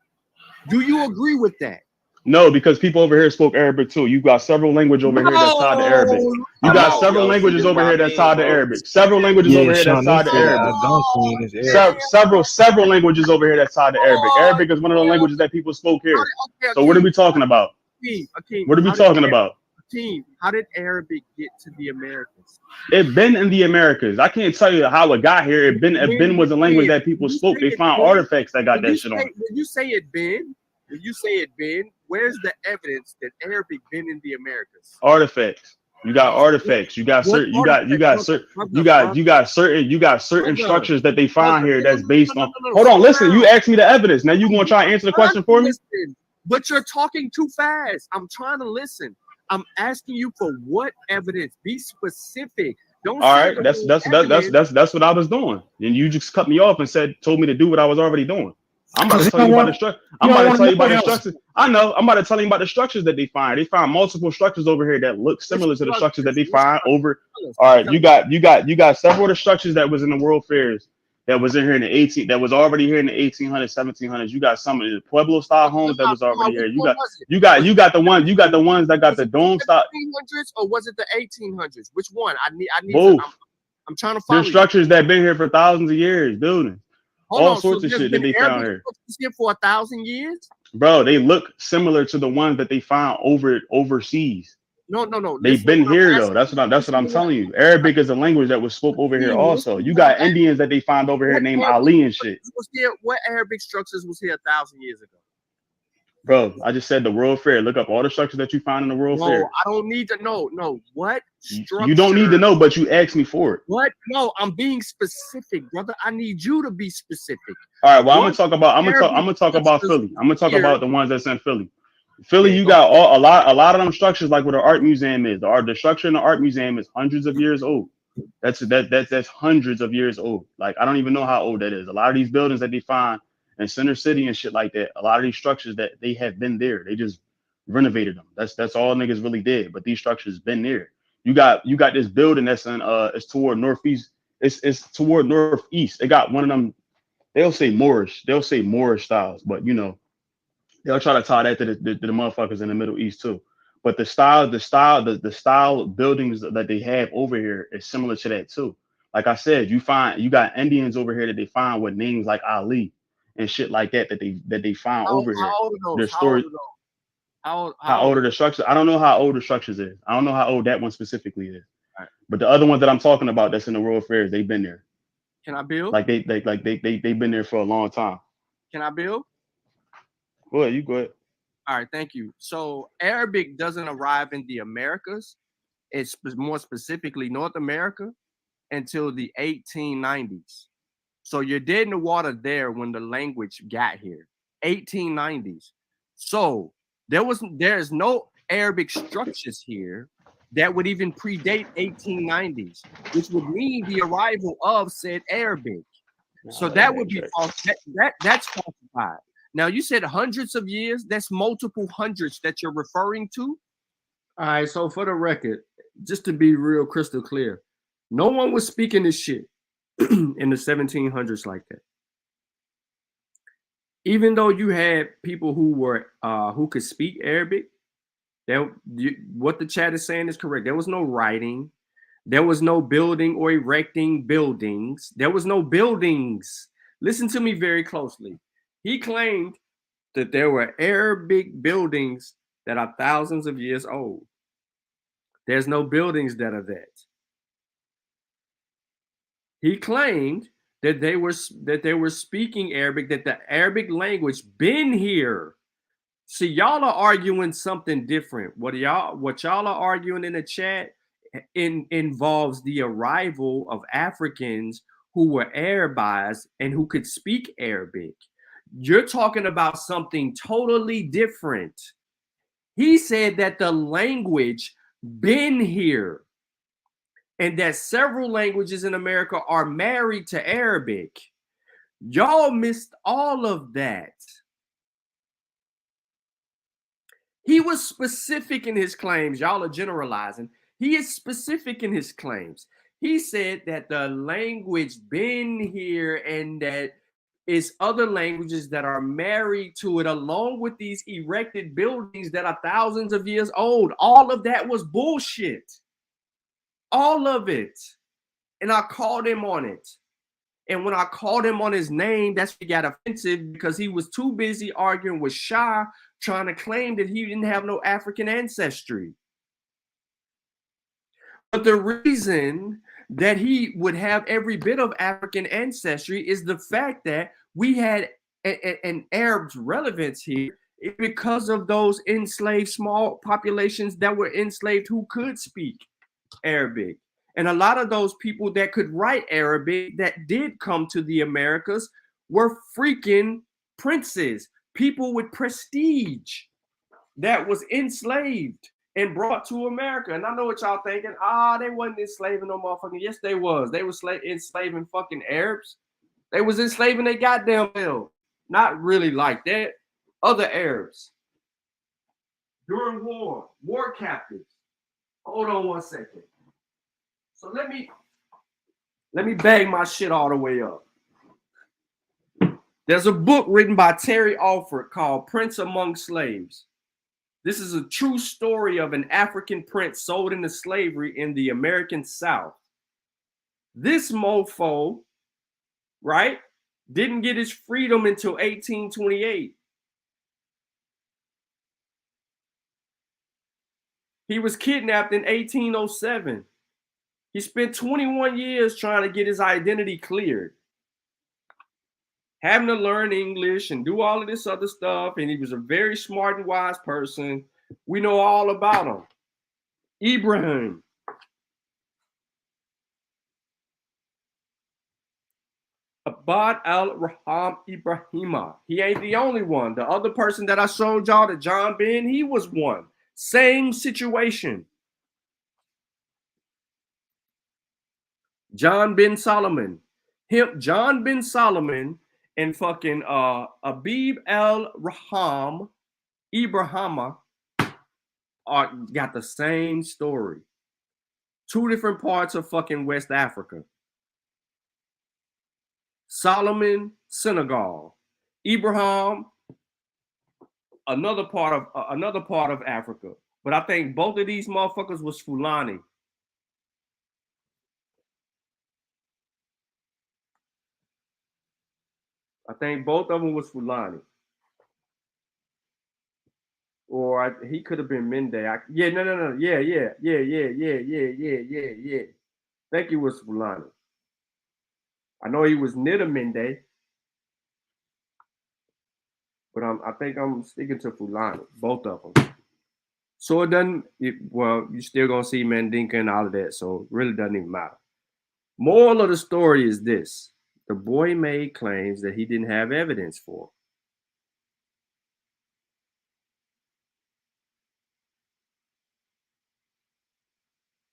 S7: Do you agree with that?
S3: No, because people over here spoke Arabic too. You got several languages over here that's tied to Arabic. You got several languages over here that's tied to Arabic. Several languages over here that's tied to Arabic. Several languages over here that's tied to Arabic. Arabic is one of the languages that people spoke here. So what are we talking about? What are we talking about?
S7: How did Arabic get to the Americas?
S3: It been in the Americas. I can't tell you how it got here. It been was a language that people spoke. They found artifacts that got that shit on.
S7: When you say it been, where's the evidence that Arabic been in the Americas?
S3: Artifacts. You got artifacts. You got certain structures that they find here that's based on. Hold on, listen. You asked me the evidence. Now you gonna try and answer the question for me?
S7: But you're talking too fast. I'm trying to listen. I'm asking you for what evidence. Be specific. Don't.
S3: All right, that's what I was doing, and you just cut me off and told me to do what I was already doing. I'm about to tell you about the structure. I'm about to tell you about the structures. I know. I'm about to tell you about the structures that they find. They find multiple structures over here that look similar to the structures that they find over. All right, you got several of the structures that was in the World Fairs that was in here in the that was already here in the 1800s, 1700s. You got some of the Pueblo style homes that was already here. You got the ones that got the dome style.
S7: 1800s or was it the 1800s? Which one? I need
S3: both.
S7: I'm trying to follow.
S3: There's structures that been here for thousands of years, buildings. all sorts of shit that they found here.
S7: For 1,000 years,
S3: bro. They look similar to the ones that they found overseas.
S7: No.
S3: They've been here though. That's what I'm telling you. Arabic is a language that was spoke over here also. You got Indians that they find over here named Ali and shit.
S7: What Arabic structures was here 1,000 years ago?
S3: Bro, I just said the World Fair. Look up all the structures that you find in the World Fair.
S7: I don't need to know. No, what structure?
S3: You don't need to know, but you asked me for it.
S7: What? No, I'm being specific, brother. I need you to be specific.
S3: All right. Well, I'm gonna talk about Philly. I'm gonna talk about the ones that's in Philly. Philly, you got a lot of them structures, like what the art museum is. The structure in the art museum is hundreds of years old. That's hundreds of years old. Like, I don't even know how old that is. A lot of these buildings that they find in Center City and shit like that, a lot of these structures that they have been there. They just renovated them. That's all niggas really did. But these structures been there. You got this building that's in it's toward northeast. It's toward northeast. They got one of them. They'll say Moorish styles, but you know, they'll try to tie that to the motherfuckers in the Middle East too. But the style buildings that they have over here is similar to that too. Like I said, you got Indians over here that they find with names like Ali and shit like that they found over here.
S7: How old are those?
S3: Their story. How old are the structures? I don't know how old the structures is. I don't know how old that one specifically is. Right. But the other ones that I'm talking about that's in the World Fairs, they've been there.
S7: Can I build?
S3: Like they've been there for a long time.
S7: Can I build?
S3: Go ahead, you go ahead.
S7: All right, thank you. So Arabic doesn't arrive in the Americas, it's more specifically North America, until the 1890s. So you're dead in the water there when the language got here. 1890s. So there's no Arabic structures here that would even predate 1890s, which would mean the arrival of said Arabic. So that would be false. That's falsified. Now you said hundreds of years. That's multiple hundreds that you're referring to.
S6: All right. So for the record, just to be real crystal clear, no one was speaking this shit in the 1700s like that. Even though you had people who could speak Arabic, what the chat is saying is correct. There was no writing. There was no building or erecting buildings. There was no buildings. Listen to me very closely. He claimed that there were Arabic buildings that are thousands of years old. There's no buildings that are that. He claimed that they were speaking Arabic, that the Arabic language been here. See, y'all are arguing something different. What y'all are arguing in the chat involves the arrival of Africans who were Arabized and who could speak Arabic. You're talking about something totally different. He said that the language been here and that several languages in America are married to Arabic. Y'all missed all of that. He was specific in his claims. Y'all are generalizing. He is specific in his claims. He said that the language been here and that it's other languages that are married to it, along with these erected buildings that are thousands of years old. All of that was bullshit. All of it. And I called him on it. And when I called him on his name, that's when he got offensive because he was too busy arguing with Shah, trying to claim that he didn't have no African ancestry. But the reason that he would have every bit of African ancestry is the fact that we had an Arab's relevance here because of those enslaved small populations that were enslaved who could speak Arabic. And a lot of those people that could write Arabic that did come to the Americas were freaking princes, people with prestige that was enslaved and brought to America. And I know what y'all thinking. They wasn't enslaving no motherfucking. Yes, they was. They was enslaving fucking Arabs. They was enslaving their goddamn hell. Not really like that. Other Arabs. During war captives. Hold on one second. So let me bag my shit all the way up. There's a book written by Terry Alford called Prince Among Slaves. This is a true story of an African prince sold into slavery in the American South. This mofo, right,
S7: didn't get his freedom until 1828. He was kidnapped in 1807. He spent 21 years trying to get his identity cleared, having to learn English and do all of this other stuff. And he was a very smart and wise person. We know all about him. Ibrahim. Abd al-Rahman Ibrahima. He ain't the only one. The other person that I showed y'all, the John Ben, he was one. Same situation. John bin Solomon. John bin Solomon and fucking Abib al-Raham Ibrahima got the same story. Two different parts of fucking West Africa. Solomon, Senegal. Ibrahim, another part of Africa. But I think both of these motherfuckers was Fulani. I think both of them was Fulani. Or he could have been Mende. No. Yeah. I think he was Fulani. I know he was near the Mende. But I think I'm sticking to Fulani. Both of them. So it doesn't, well, you're still going to see Mandinka and all of that. So it really doesn't even matter. Moral of the story is this. The boy made claims that he didn't have evidence for.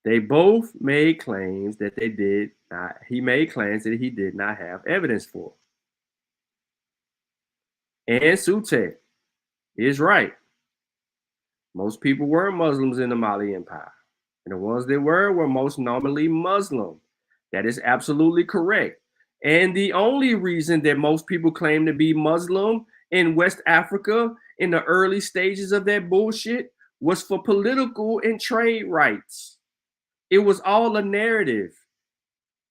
S7: They both made claims that they did not. He made claims that he did not have evidence for. And Sutek is right. Most people weren't Muslims in the Mali Empire. And the ones that were most nominally Muslim. That is absolutely correct. And the only reason that most people claim to be Muslim in West Africa in the early stages of that bullshit was for political and trade rights. It was all a narrative.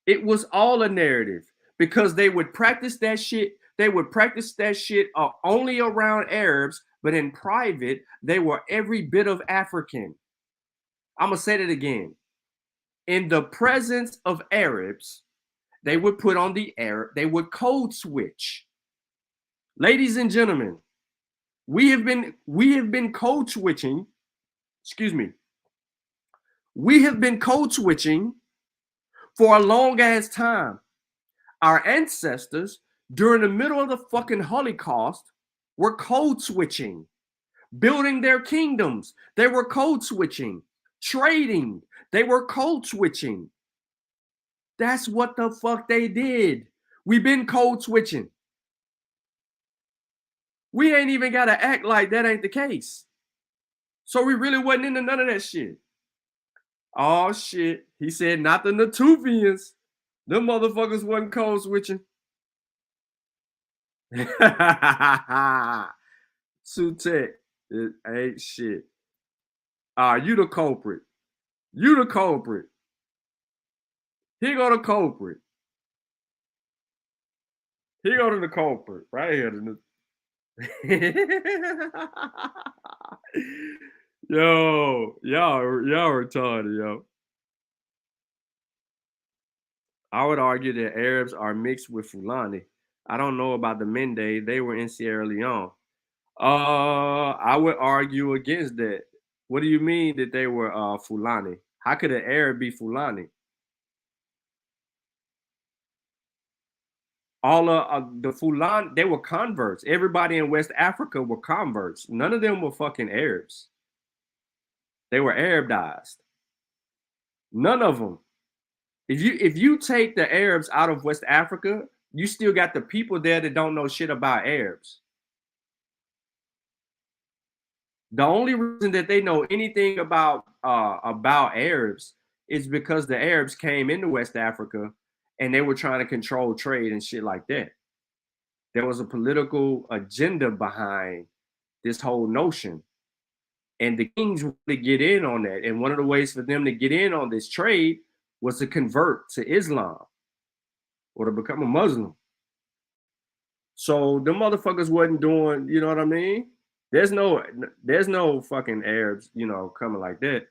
S7: It was all a narrative because they would practice that shit. They would practice that shit only around Arabs, but in private, they were every bit of African. I'm going to say that again. In the presence of Arabs, they would put on the Arab, they would code switch. Ladies and gentlemen, we have been code switching, we have been code switching for a long ass time. Our ancestors, during the middle of the fucking Holocaust, were code switching, building their kingdoms. They were code switching, trading. They were code switching. That's what the fuck they did. We've been code switching. We ain't even got to act like that ain't the case. So we really wasn't into none of that shit. Oh shit. He said not the Natufians. Them motherfuckers wasn't code switching. Sutek, it ain't shit. You the culprit. You the culprit. Here go the culprit. Here go to the culprit. Right here. Yo, y'all retarded, yo. I would argue that Arabs are mixed with Fulani. I don't know about the Mende. They were in Sierra Leone. I would argue against that. What do you mean that they were Fulani? How could an Arab be Fulani? All of the Fulani, they were converts. Everybody in West Africa were converts. None of them were fucking Arabs. They were Arabized. None of them. If you take the Arabs out of West Africa, you still got the people there that don't know shit about Arabs. The only reason that they know anything about Arabs is because the Arabs came into West Africa and they were trying to control trade and shit like that. There was a political agenda behind this whole notion. And the kings really get in on that. And one of the ways for them to get in on this trade was to convert to Islam or to become a Muslim. So the motherfuckers wasn't doing, you know what I mean? There's no fucking Arabs, you know, coming like that.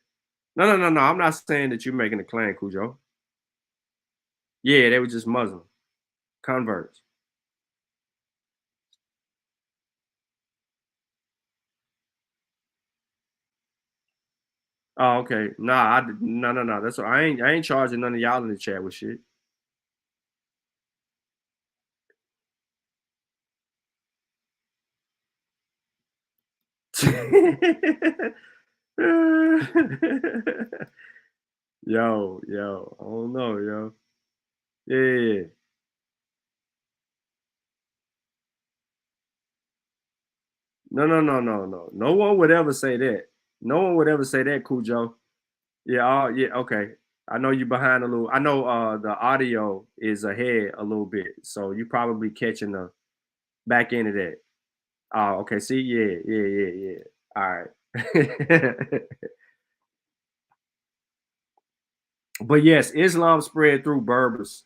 S7: No. I'm not saying that you're making a claim, Cujo. Yeah, they were just Muslim converts. Oh, okay. Nah, no. That's what I ain't charging none of y'all in the chat with shit. yo, I don't know, yo. Yeah. No. No one would ever say that. No one would ever say that, Cujo. Yeah, yeah, okay. I know you behind a little. I know the audio is ahead a little bit, so you probably catching the back end of that. Oh, okay. See, yeah. All right. But yes, Islam spread through Berbers.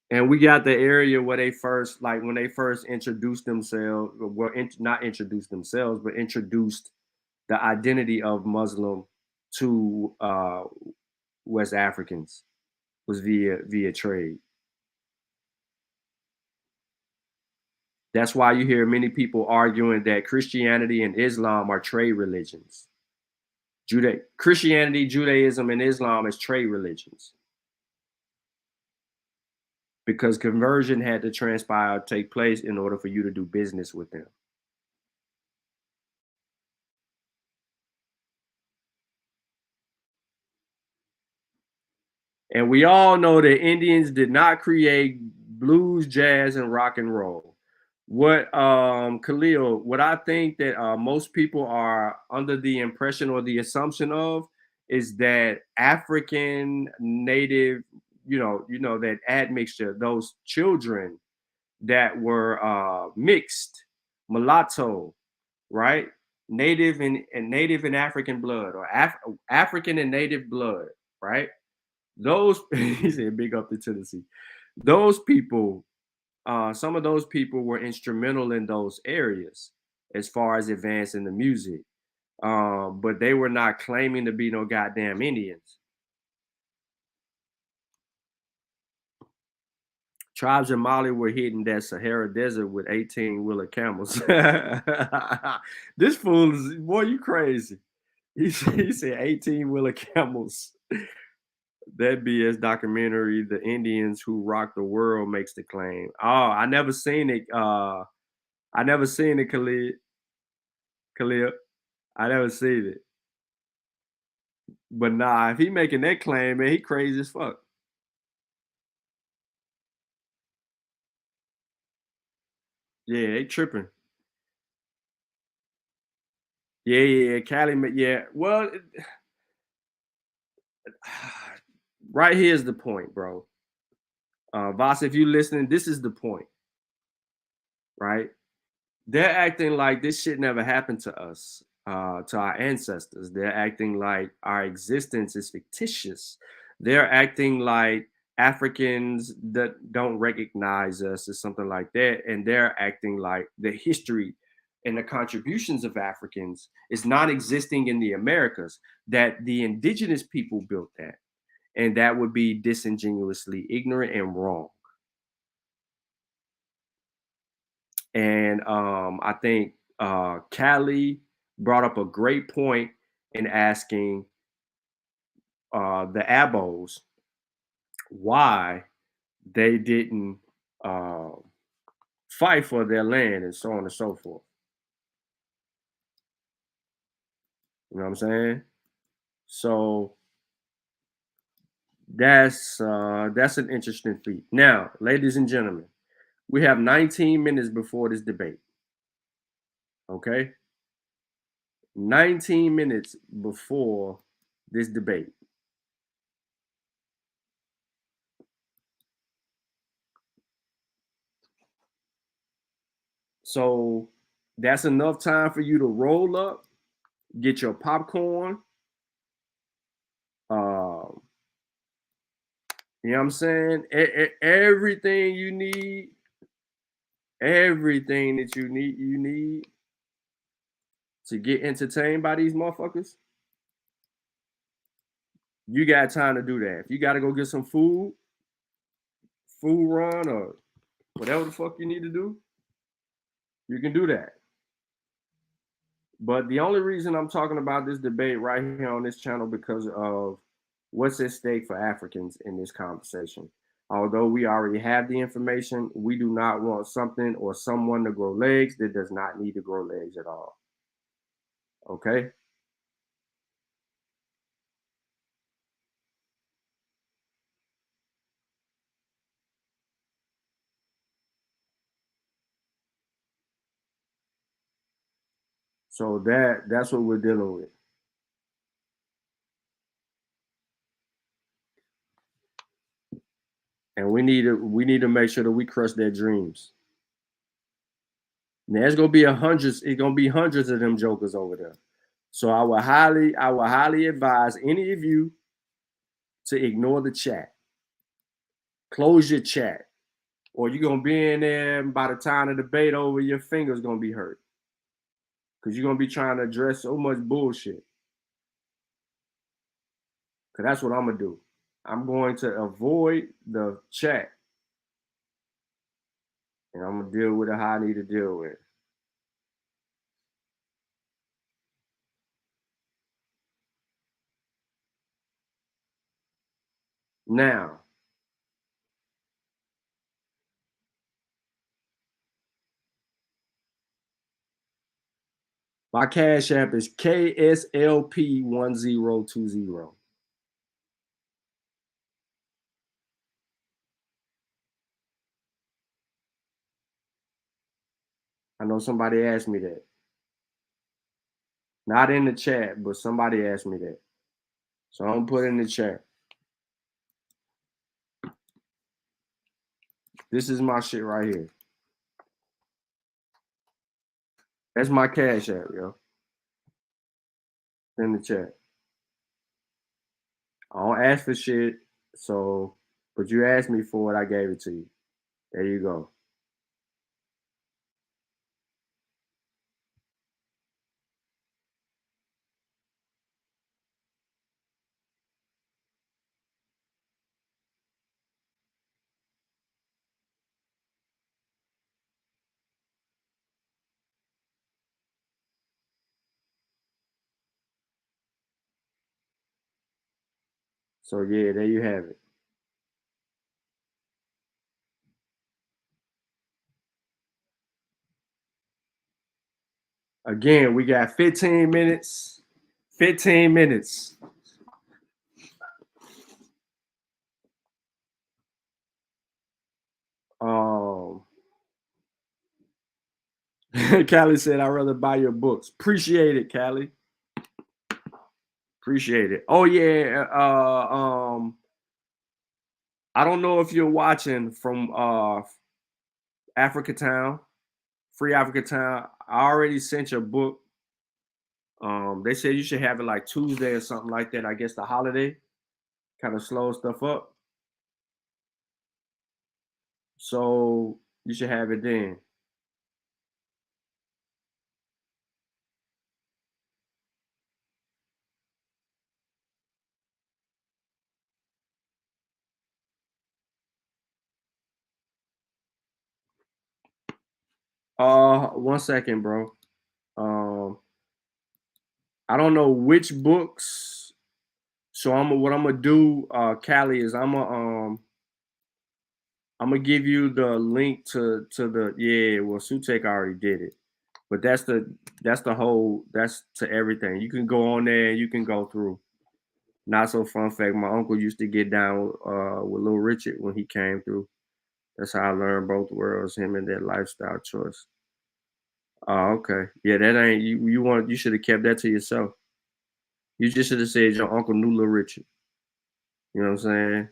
S7: And we got the area where they first, like when they first introduced themselves, well, not introduced themselves, but introduced the identity of Muslim to West Africans was via trade. That's why you hear many people arguing that Christianity and Islam are trade religions. Christianity, Judaism, and Islam is trade religions. Because conversion had to transpire, take place in order for you to do business with them. And we all know that Indians did not create blues, jazz, and rock and roll. What Khalil, what I think that most people are under the impression or the assumption of is that African native, you know that admixture, those children that were mixed, mulatto, right? Native and African blood, or African and native blood, right? Those he said, big up to Tennessee. Those people, some of those people were instrumental in those areas as far as advancing the music. But they were not claiming to be no goddamn Indians. Tribes in Mali were hitting that Sahara Desert with 18-wheeler camels. This fool is, boy, you crazy. He said 18-wheeler camels. That BS documentary, The Indians Who Rocked the World, makes the claim. Oh, I never seen it. I never seen it, Khalil. I never seen it. But nah, if he making that claim, man, he crazy as fuck. Yeah, they tripping. Yeah, Cali, yeah. Well, right here's the point, bro. Voss, if you're listening, this is the point, right? They're acting like this shit never happened to us, to our ancestors. They're acting like our existence is fictitious. They're acting like Africans that don't recognize us or something like that. And they're acting like the history and the contributions of Africans is not existing in the Americas, that the indigenous people built that. And that would be disingenuously ignorant and wrong. And I think Callie brought up a great point in asking the Abos why they didn't fight for their land and so on and so forth. You know what I'm saying? So that's an interesting feat. Now, ladies and gentlemen, we have 19 minutes before this debate. Okay? 19 minutes before this debate. So that's enough time for you to roll up, get your popcorn, You know what I'm saying? Everything you need, everything that you need to get entertained by these motherfuckers, you got time to do that. If you got to go get some food run, or whatever the fuck you need to do, you can do that. But the only reason I'm talking about this debate right here on this channel because of what's at stake for Africans in this conversation. Although we already have the information, we do not want something or someone to grow legs that does not need to grow legs at all. Okay? So that's what we're dealing with. And we need to make sure that we crush their dreams. Now, it's gonna be hundreds of them jokers over there. So I would highly advise any of you to ignore the chat. Close your chat. Or you're gonna be in there, and by the time the debate over, your finger's gonna be hurt. Because you're gonna be trying to address so much bullshit. Because that's what I'm gonna do. I'm going to avoid the chat. And I'm gonna deal with it how I need to deal with it. Now, my Cash App is KSLP1020. I know somebody asked me that. Not in the chat, but somebody asked me that. So I'm gonna put it in the chat. This is my shit right here. That's my Cash App, yo. In the chat. I don't ask for shit, but you asked me for it, I gave it to you. There you go. So yeah, there you have it. Again, we got 15 minutes. 15 minutes. Callie said, I'd rather buy your books. Appreciate it, Callie. Appreciate it. Oh yeah. I don't know if you're watching from Africa Town, Free Africa Town. I already sent your book. They said you should have it like Tuesday or something like that. I guess the holiday kind of slows stuff up. So you should have it then. One second, bro. I don't know which books. So what I'm gonna do, Callie, is I'm gonna give you the link to the well, Sutek already did it, but that's to everything. You can go on there and you can go through. Not so fun fact, my uncle used to get down with Little Richard when he came through. That's how I learned both worlds, him and that lifestyle choice. Oh, okay. Yeah, that ain't you should have kept that to yourself. You just should have said your uncle knew Little Richard. You know what I'm saying?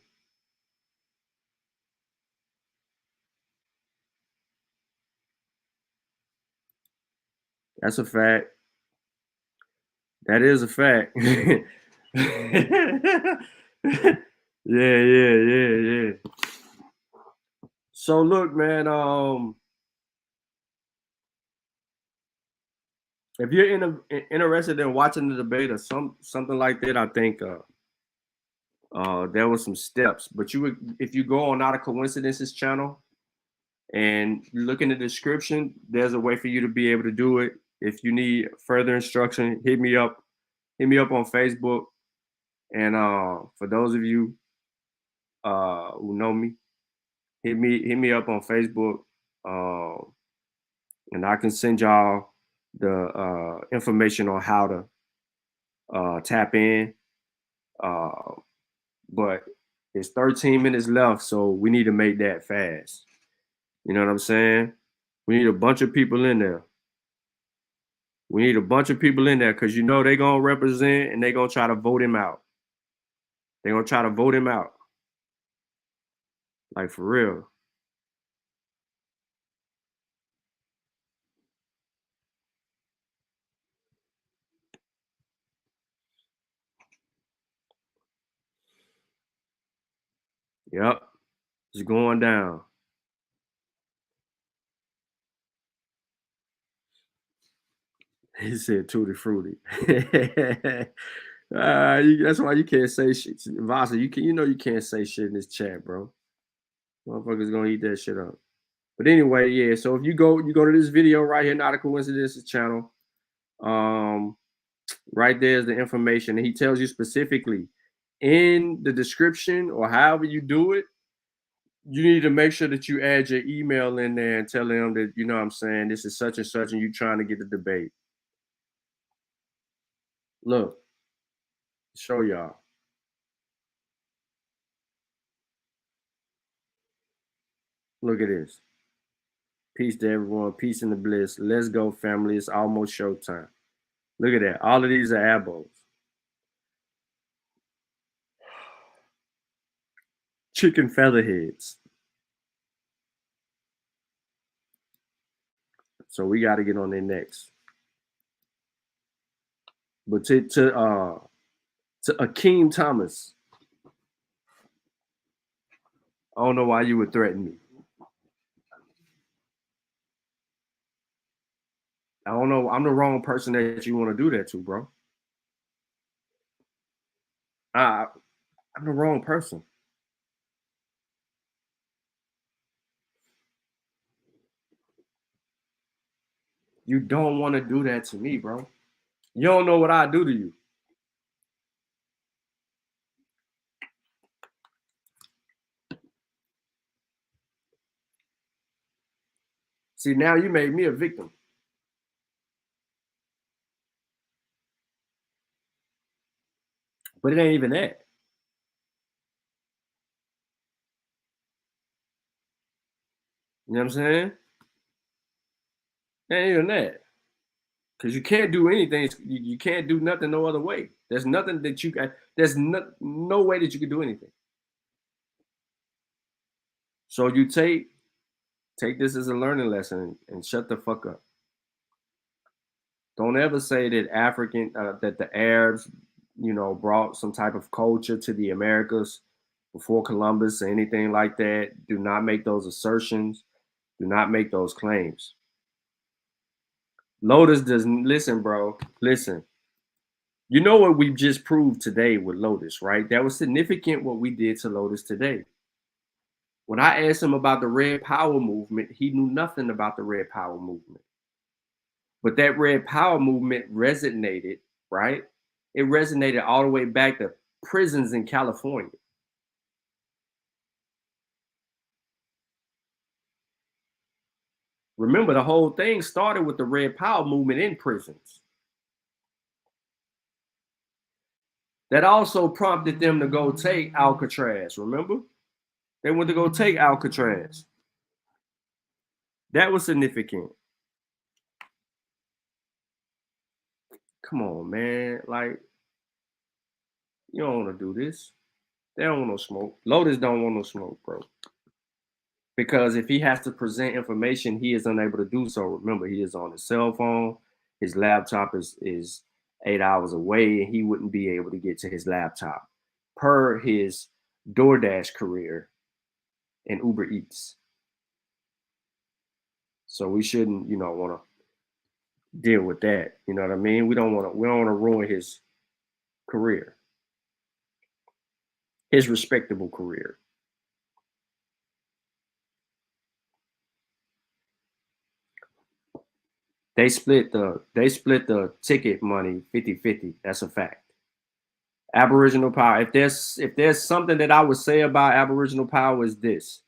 S7: That's a fact. That is a fact. Yeah. So look, man, if you're interested in watching the debate or something like that, I think there was some steps. But if you go on Not a Coincidences channel and look in the description, there's a way for you to be able to do it. If you need further instruction, hit me up on Facebook. And for those of you who know me, hit me up on Facebook, and I can send y'all the information on how to tap in. But it's 13 minutes left, so we need to make that fast. You know what I'm saying? We need a bunch of people in there. We need a bunch of people in there because you know they're going to represent and they're going to try to vote him out. They're going to try to vote him out. Like, for real. Yep. It's going down. He said tutti frutti. That's why you can't say shit. Vasa, you can't say shit in this chat, bro. Motherfuckers gonna eat that shit up. But anyway, yeah. So if you go to this video right here, Not a Coincidences channel. Right there's the information, and he tells you specifically in the description or however you do it. You need to make sure that you add your email in there and tell them that, you know what I'm saying, this is such and such, and you're trying to get the debate. Look, show y'all. Look at this. Peace to everyone. Peace and the bliss. Let's go, family. It's almost showtime. Look at that. All of these are abos. Chicken featherheads. So we got to get on there next. But to Ahkeem Thomas, I don't know why you would threaten me. I don't know. I'm the wrong person that you want to do that to, bro. I'm the wrong person. You don't want to do that to me, bro. You don't know what I do to you. See, now you made me a victim. But it ain't even that. You know what I'm saying? It ain't even that. Because you can't do anything. You can't do nothing no other way. There's nothing that you got. There's no way that you can do anything. So you take this as a learning lesson and shut the fuck up. Don't ever say that that the Arabs, brought some type of culture to the Americas before Columbus or anything like that. Do not make those assertions. Do not make those claims. Lotus doesn't listen, bro. Listen. You know what we just proved today with Lotus, right? That was significant what we did to Lotus today. When I asked him about the Red Power movement, he knew nothing about the Red Power movement. But that Red Power movement resonated, right? It resonated all the way back to prisons in California. Remember, the whole thing started with the Red Power movement in prisons. That also prompted them to go take Alcatraz, remember? They went to go take Alcatraz. That was significant. Come on, man. Like, you don't want to do this. They don't want no smoke. Lotus don't want no smoke, bro. Because if he has to present information, he is unable to do so. Remember, he is on his cell phone. His laptop is 8 hours away, and he wouldn't be able to get to his laptop per his
S6: DoorDash career and Uber Eats. So we shouldn't, want to deal with that. You know what I mean? We don't want to ruin his career, his respectable career. They split the ticket money 50-50. That's a fact. Aboriginal power. If there's something that I would say about Aboriginal power is this.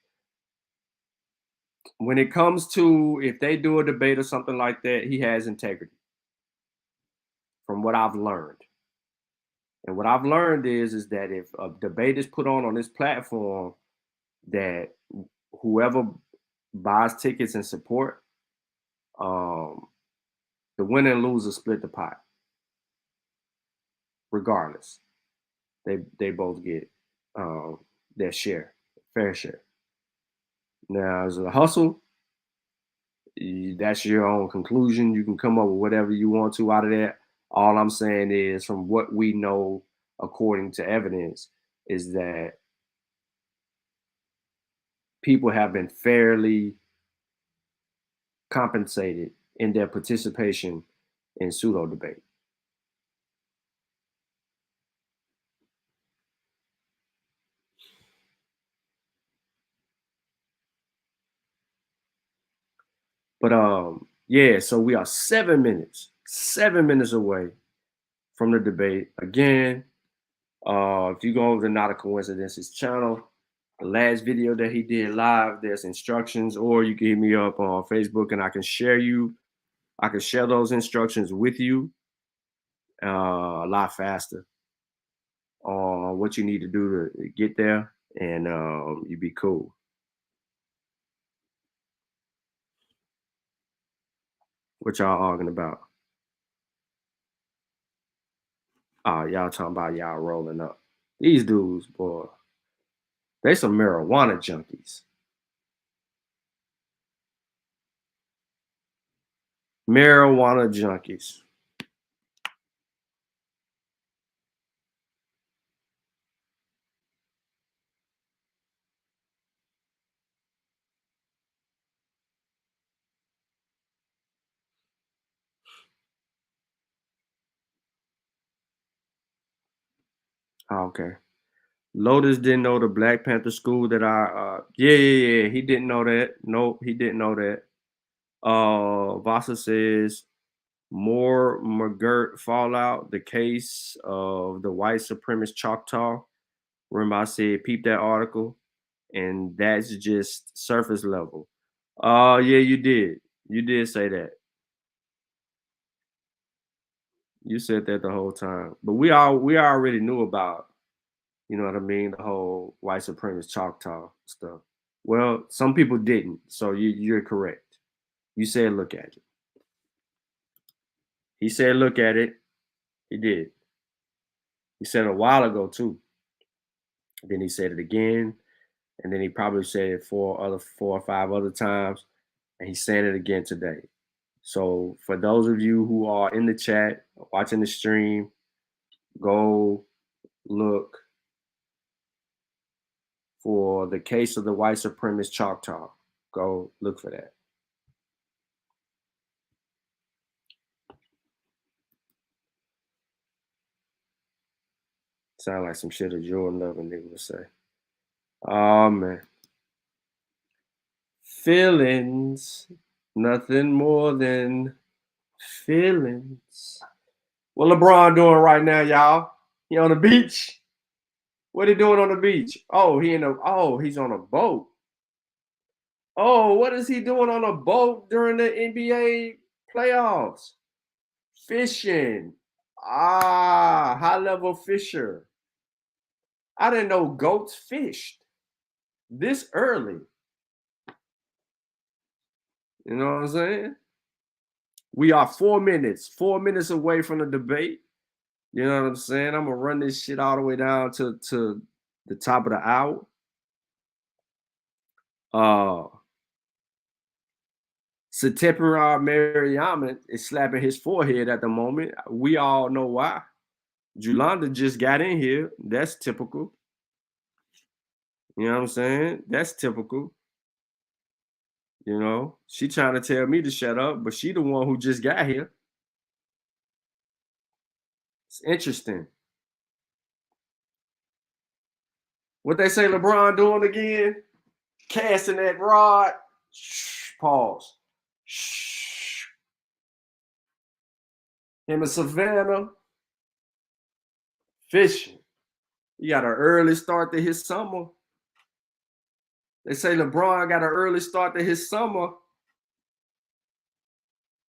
S6: When it comes to if they do a debate or something like that, he has integrity. From what I've learned. And what I've learned is that if a debate is put on this platform, that whoever buys tickets and support, the winner and loser split the pot. Regardless, they both get their share, fair share. Now, as a hustle, that's your own conclusion. You can come up with whatever you want to out of that. All I'm saying is, from what we know, according to evidence, is that people have been fairly compensated in their participation in pseudo debate. But yeah, so we are 7 minutes away from the debate. Again, if you go over the Not a Coincidences channel, the last video that he did live, there's instructions, or you can hit me up on Facebook and I can share those instructions with you a lot faster on what you need to do to get there, and you'd be cool. What y'all arguing about? Y'all talking about y'all rolling up. These dudes, boy, they some marijuana junkies. Marijuana junkies. Okay. Lotus didn't know the Black Panther school that yeah. He didn't know that. Nope, he didn't know that. Vasa says more McGirt fallout, the case of the white supremacist Choctaw. Remember I said peep that article, and that's just surface level. Yeah, you did. You did say that. You said that the whole time. But we already knew about, you know what I mean, the whole white supremacist Choctaw stuff. Well, some people didn't, so you're correct. You said look at it. He said look at it. He did. He said it a while ago too. Then he said it again, and then he probably said it 4 or 5 other times, and he's saying it again today. So for those of you who are in the chat, watching the stream, go look for the case of the white supremacist Choctaw. Go look for that. Sound like some shit a Jordan loving nigga would say. Oh man. Feelings, nothing more than feelings. What LeBron doing right now, y'all? He on the beach? What he doing on the beach? Oh, he's on a boat. Oh, what is he doing on a boat during the NBA playoffs? Fishing. High level fisher. I didn't know goats fished this early. You know what I'm saying? We are 4 minutes away from the debate. You know what I'm saying? I'm gonna run this shit all the way down to the top of the hour. Satepura Mariaman is slapping his forehead at the moment. We all know why. Julanda just got in here. That's typical.
S7: You know what I'm saying? That's typical. You know, she trying to tell me to shut up, but she the one who just got here. It's interesting. What they say LeBron doing again? Casting that rod. Shh, pause. Shh. Him and Savannah fishing. He got an early start to his summer. They say LeBron got an early start to his summer.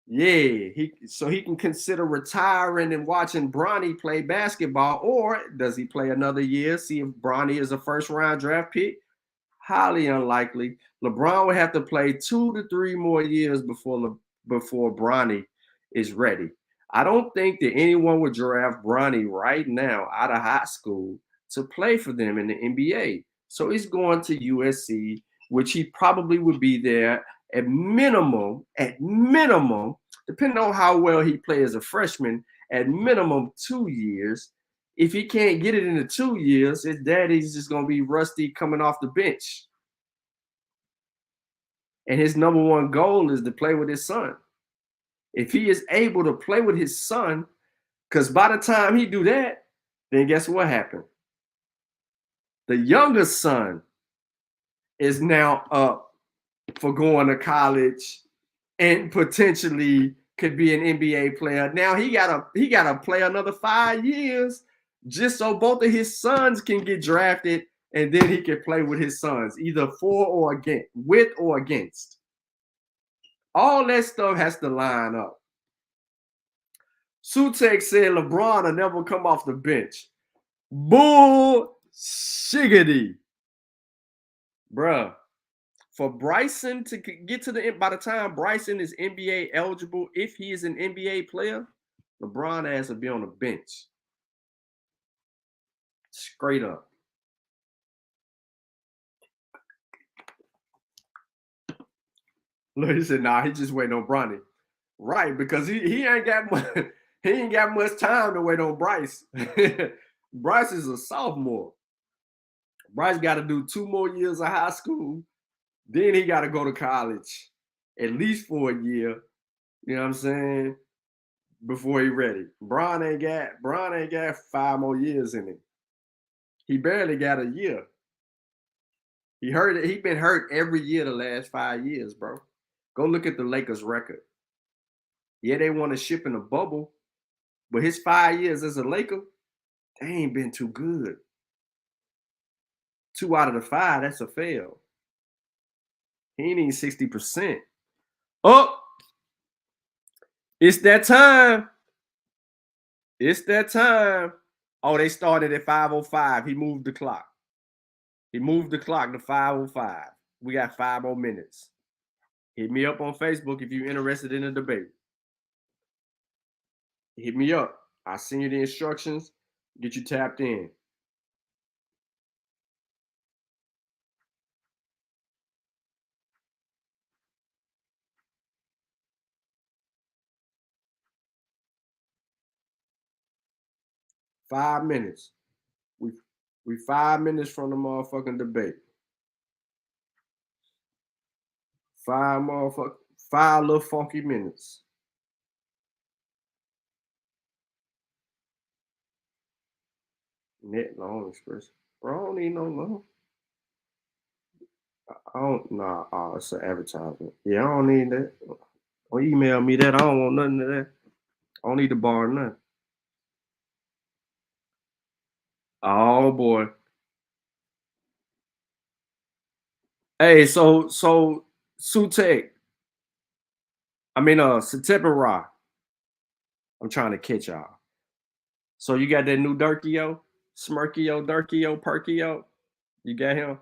S7: Yeah, so he can consider retiring and watching Bronny play basketball, or does he play another year? See if Bronny is a first-round draft pick. Highly unlikely. LeBron would have to play 2 to 3 more years before Bronny is ready. I don't think that anyone would draft Bronny right now out of high school to play for them in the NBA. So he's going to USC, which he probably would be there at minimum, depending on how well he plays as a freshman, at minimum 2 years. If he can't get it in the 2 years, his daddy's just going to be rusty coming off the bench. And his number one goal is to play with his son. If he is able to play with his son, because by the time he do that, then guess what happened? The youngest son is now up for going to college and potentially could be an NBA player. Now he gotta play another 5 years just so both of his sons can get drafted, and then he can play with his sons, either for or against, with or against. All that stuff has to line up. Sutek said LeBron will never come off the bench. Bull-shiggity. Bruh. For Bryson to get to the end, by the time Bryson is NBA eligible, if he is an NBA player, LeBron has to be on the bench. Straight up. Look, he said, nah, he just waiting on Bronny. Right, because he ain't got much time to wait on Bryce. Bryce is a sophomore. Bryce got to do 2 more years of high school. Then he got to go to college at least for a year. You know what I'm saying? Before he ready. Bron ain't got 5 more years in him. He barely got a year. He been hurt every year the last 5 years, bro. Go look at the Lakers record. Yeah, they won a ship in a bubble, but his 5 years as a Laker, they ain't been too good. 2 out of the 5, that's a fail. He ain't even 60%. Oh, it's that time. It's that time. Oh, they started at 5:05. He moved the clock. He moved the clock to 5:05. We got 5 more minutes. Hit me up on Facebook if you're interested in a debate. Hit me up. I'll send you the instructions. Get you tapped in. $5 minutes. We 5 minutes from the motherfucking debate. 5 little funky minutes. Net loan express. Bro, I don't need no loan. It's an advertisement. Yeah, I don't need that. Don't email me that. I don't want nothing of that. I don't need to borrow nothing. Oh boy. Hey, so Sutek. Satepara. I'm trying to catch y'all. So you got that new Durkio? Smirkio, Durkio, Perkio? You got him?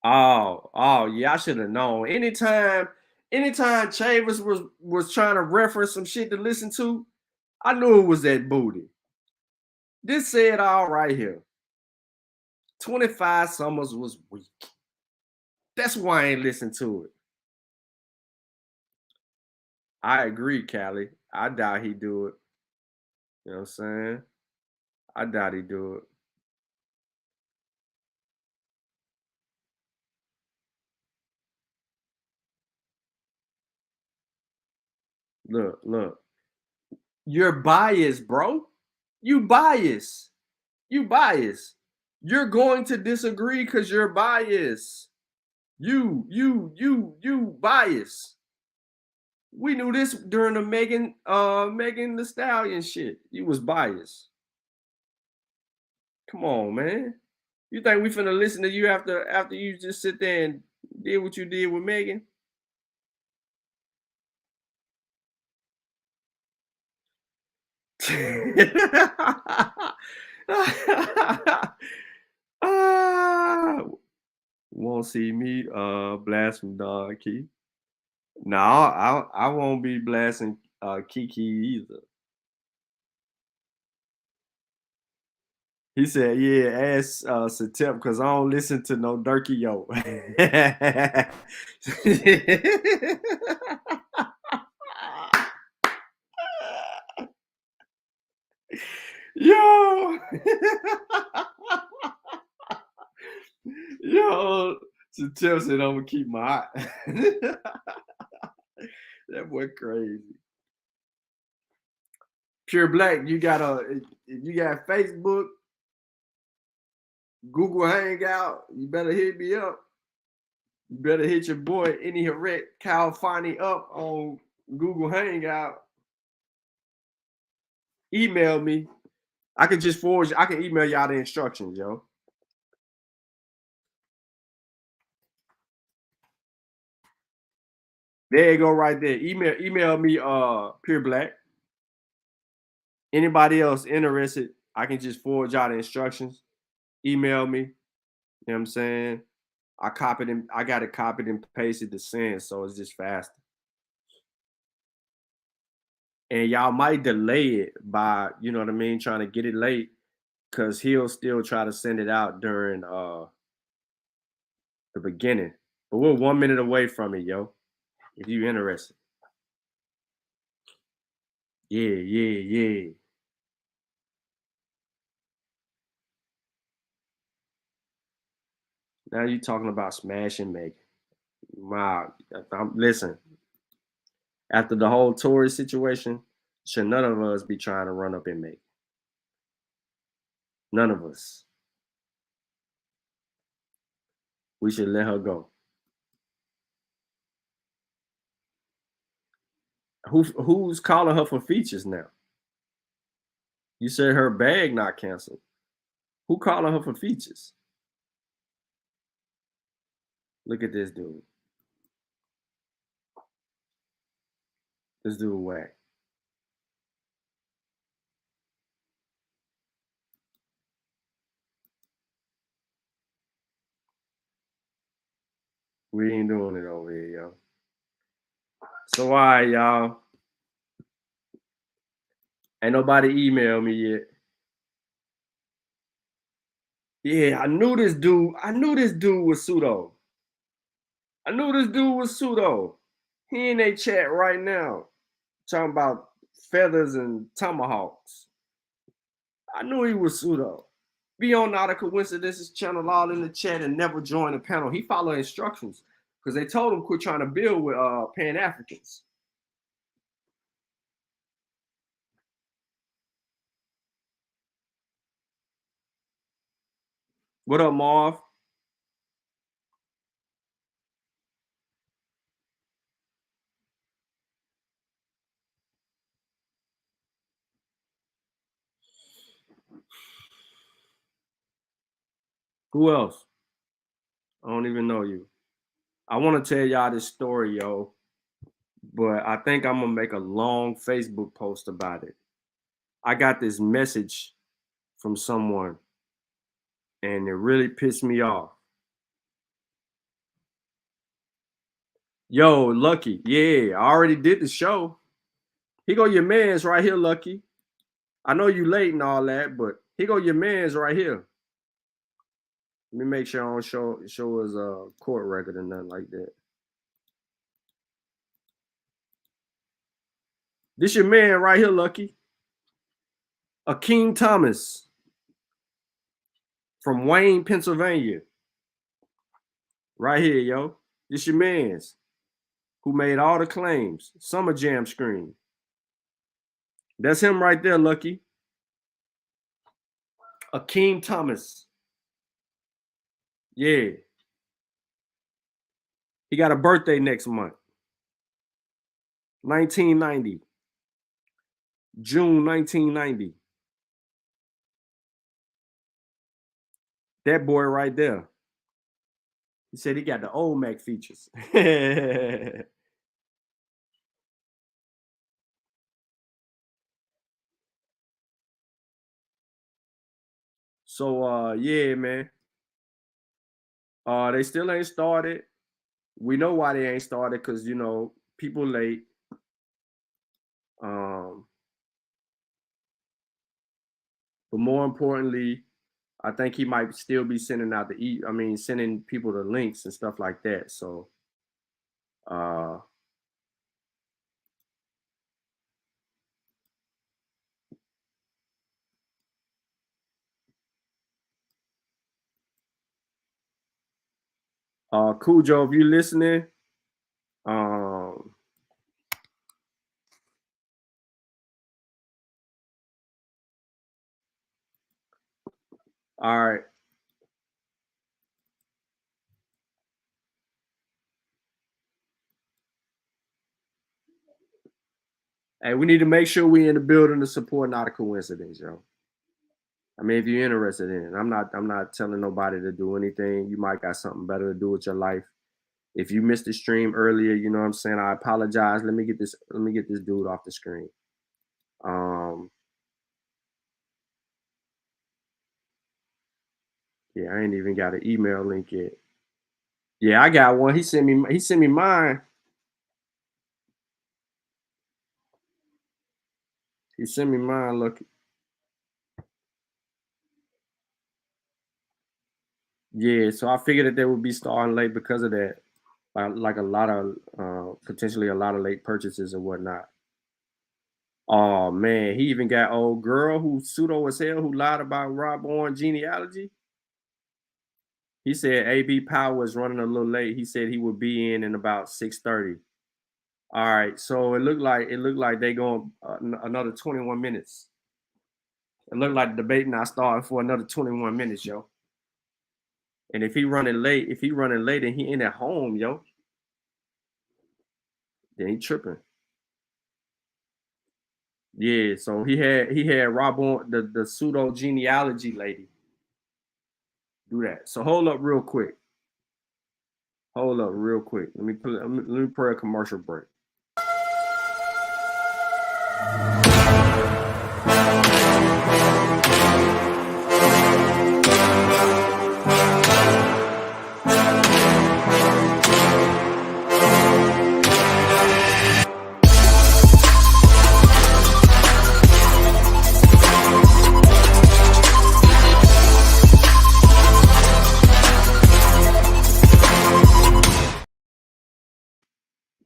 S7: Oh, yeah, I should have known. Anytime Chavis was trying to reference some shit to listen to, I knew it was that booty. This said all right here. 25 Summers was weak. That's why I ain't listen to it. I agree, Callie. I doubt he do it. You know what I'm saying? I doubt he do it. Look. You're biased, bro. You biased. You're going to disagree because you're biased. You biased. We knew this during the Megan Thee Stallion shit. You was biased. Come on, man. You think we finna listen to you after you just sit there and did what you did with Megan? Won't see me blasting Don Key. No, I won't be blasting Kiki either. He said, yeah, ask Satep because I don't listen to no Durkee yo. Yo. Yo, Satep said I'm gonna keep my eye. That boy crazy. Pure Black, you got Facebook, Google Hangout. You better hit me up. You better hit your boy Any Harret Calfani up on Google Hangout. Email me. I can just forward. I can email y'all the instructions, yo. There you go, right there. Email me, Pure Black. Anybody else interested, I can just forward y'all the instructions. Email me. You know what I'm saying? I got it copied and pasted to send, so it's just faster. And y'all might delay it by, you know what I mean, trying to get it late, because he'll still try to send it out during the beginning. But we're 1 minute away from it, yo. If you interested. Yeah. Now you talking about smashing Megan. Wow. Listen, after the whole Tory situation, should none of us be trying to run up in Megan. None of us. We should let her go. Who's calling her for features now? You said her bag not canceled. Who calling her for features? Look at this dude. This dude whack. We ain't doing it over here, yo. So, all right, y'all. Ain't nobody emailed me yet. Yeah, I knew this dude was pseudo. He in a chat right now talking about feathers and tomahawks. I knew he was pseudo. Beyond Not a Coincidences channel all in the chat and never join the panel. He followed instructions because they told him quit trying to build with Pan-Africans. What up, Marv? Who else? I don't even know you. I want to tell y'all this story, yo, but I think I'm going to make a long Facebook post about it. I got this message from someone, and it really pissed me off. Yo, Lucky, yeah, I already did the show. Here go your mans right here, Lucky. I know you late and all that, but here go your mans right here. Let me make sure I don't show his court record or nothing like that. This your man right here, Lucky. Ahkeem Thomas from Wayne, Pennsylvania. Right here, yo. This your mans who made all the claims. Summer Jam screen. That's him right there, Lucky. Ahkeem Thomas. Yeah. He got a birthday next month. 1990. June 1990. That boy right there. He said he got the old Mac features. So yeah, man. They still ain't started. We know why they ain't started, because you know, people late. But more importantly, I think he might still be sending out sending people the links and stuff like that. So Cujo, if you listening, all right. Hey, we need to make sure we in the building to support Not a Coincidence, yo. I mean, if you're interested in it, I'm not telling nobody to do anything. You might got something better to do with your life. If you missed the stream earlier, you know what I'm saying? I apologize. Let me get this dude off the screen. Yeah, I ain't even got an email link yet. Yeah, I got one. He sent me mine. He sent me mine, look. Yeah, so I figured that they would be starting late because of that. Like a lot of potentially a lot of late purchases and whatnot. Oh man, he even got old girl who pseudo as hell who lied about Rob Owen genealogy. He said AB Power is running a little late. He said he would be in about 6:30. All right, so it looked like they going another 21 minutes. It looked like the debate not starting for another 21 minutes, yo. And if he running late and he ain't at home, yo, then he tripping. Yeah, so he had Rob on the pseudo genealogy lady do that. So hold up real quick. Let me play a commercial break.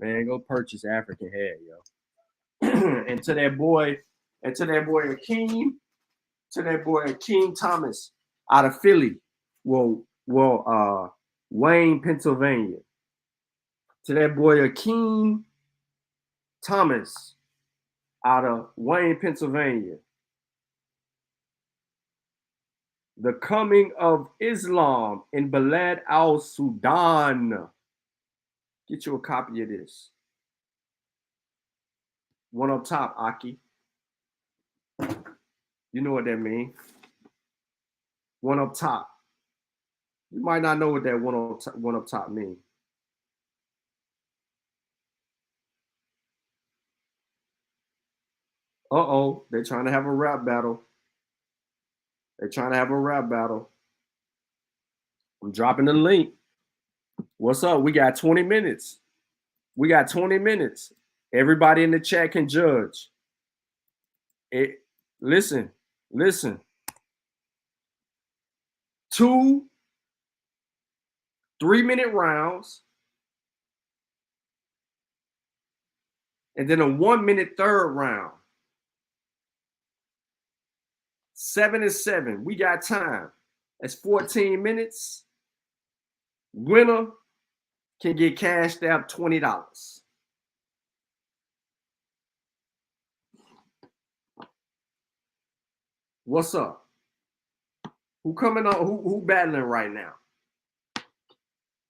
S7: Man, go purchase African hair, yo. and to that boy Ahkeem Thomas out of Philly. Wayne, Pennsylvania. To that boy Ahkeem Thomas out of Wayne, Pennsylvania. The Coming of Islam in Balad al-Sudan. Get you a copy of this. One up top, Aki. You know what that means. One up top. You might not know what that one up top means. Uh-oh, they're trying to have a rap battle. I'm dropping the link. What's up? We got 20 minutes. Everybody in the chat can judge. Listen. 2 3-minute rounds. And then a 1-minute third round. 7 and 7. We got time. That's 14 minutes. Winner can get cashed out $20. What's up? Who coming on? Who battling right now?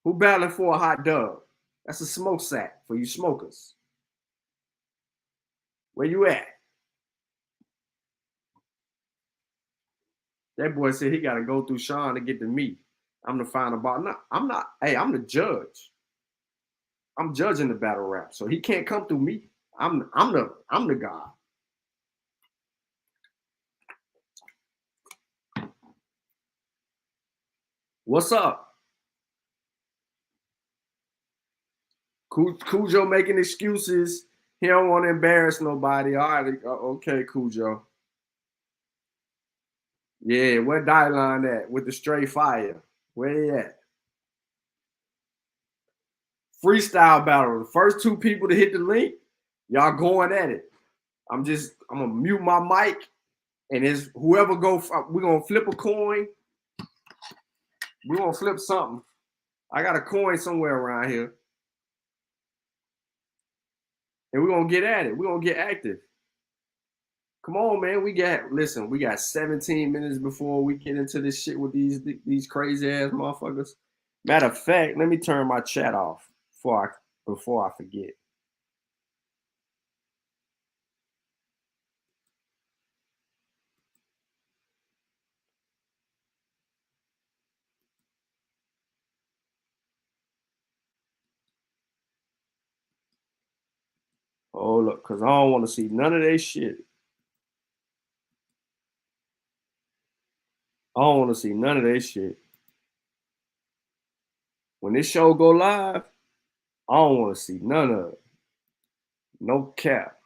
S7: Who battling for a hot dog? That's a smoke sack for you smokers. Where you at? That boy said he got to go through Sean to get to me. I'm the final boss. No, I'm not. Hey, I'm the judge. I'm judging the battle rap, so he can't come through me. I'm the god. What's up? Cujo making excuses. He don't want to embarrass nobody. All right, okay, Cujo. Yeah, where Dylan at with the straight fire? Where he at? Freestyle battle. The first two people to hit the link, y'all going at it. I'm gonna mute my mic, and it's whoever we're gonna flip a coin. We're gonna flip something. I got a coin somewhere around here. And we're gonna get at it. We're gonna get active. Come on, man. We got 17 minutes before we get into this shit with these crazy ass motherfuckers. Matter of fact, let me turn my chat off before I forget. Oh, look, because I don't want to see none of that shit. I don't want to see none of that shit. When this show go live, I don't want to see none of it. No cap.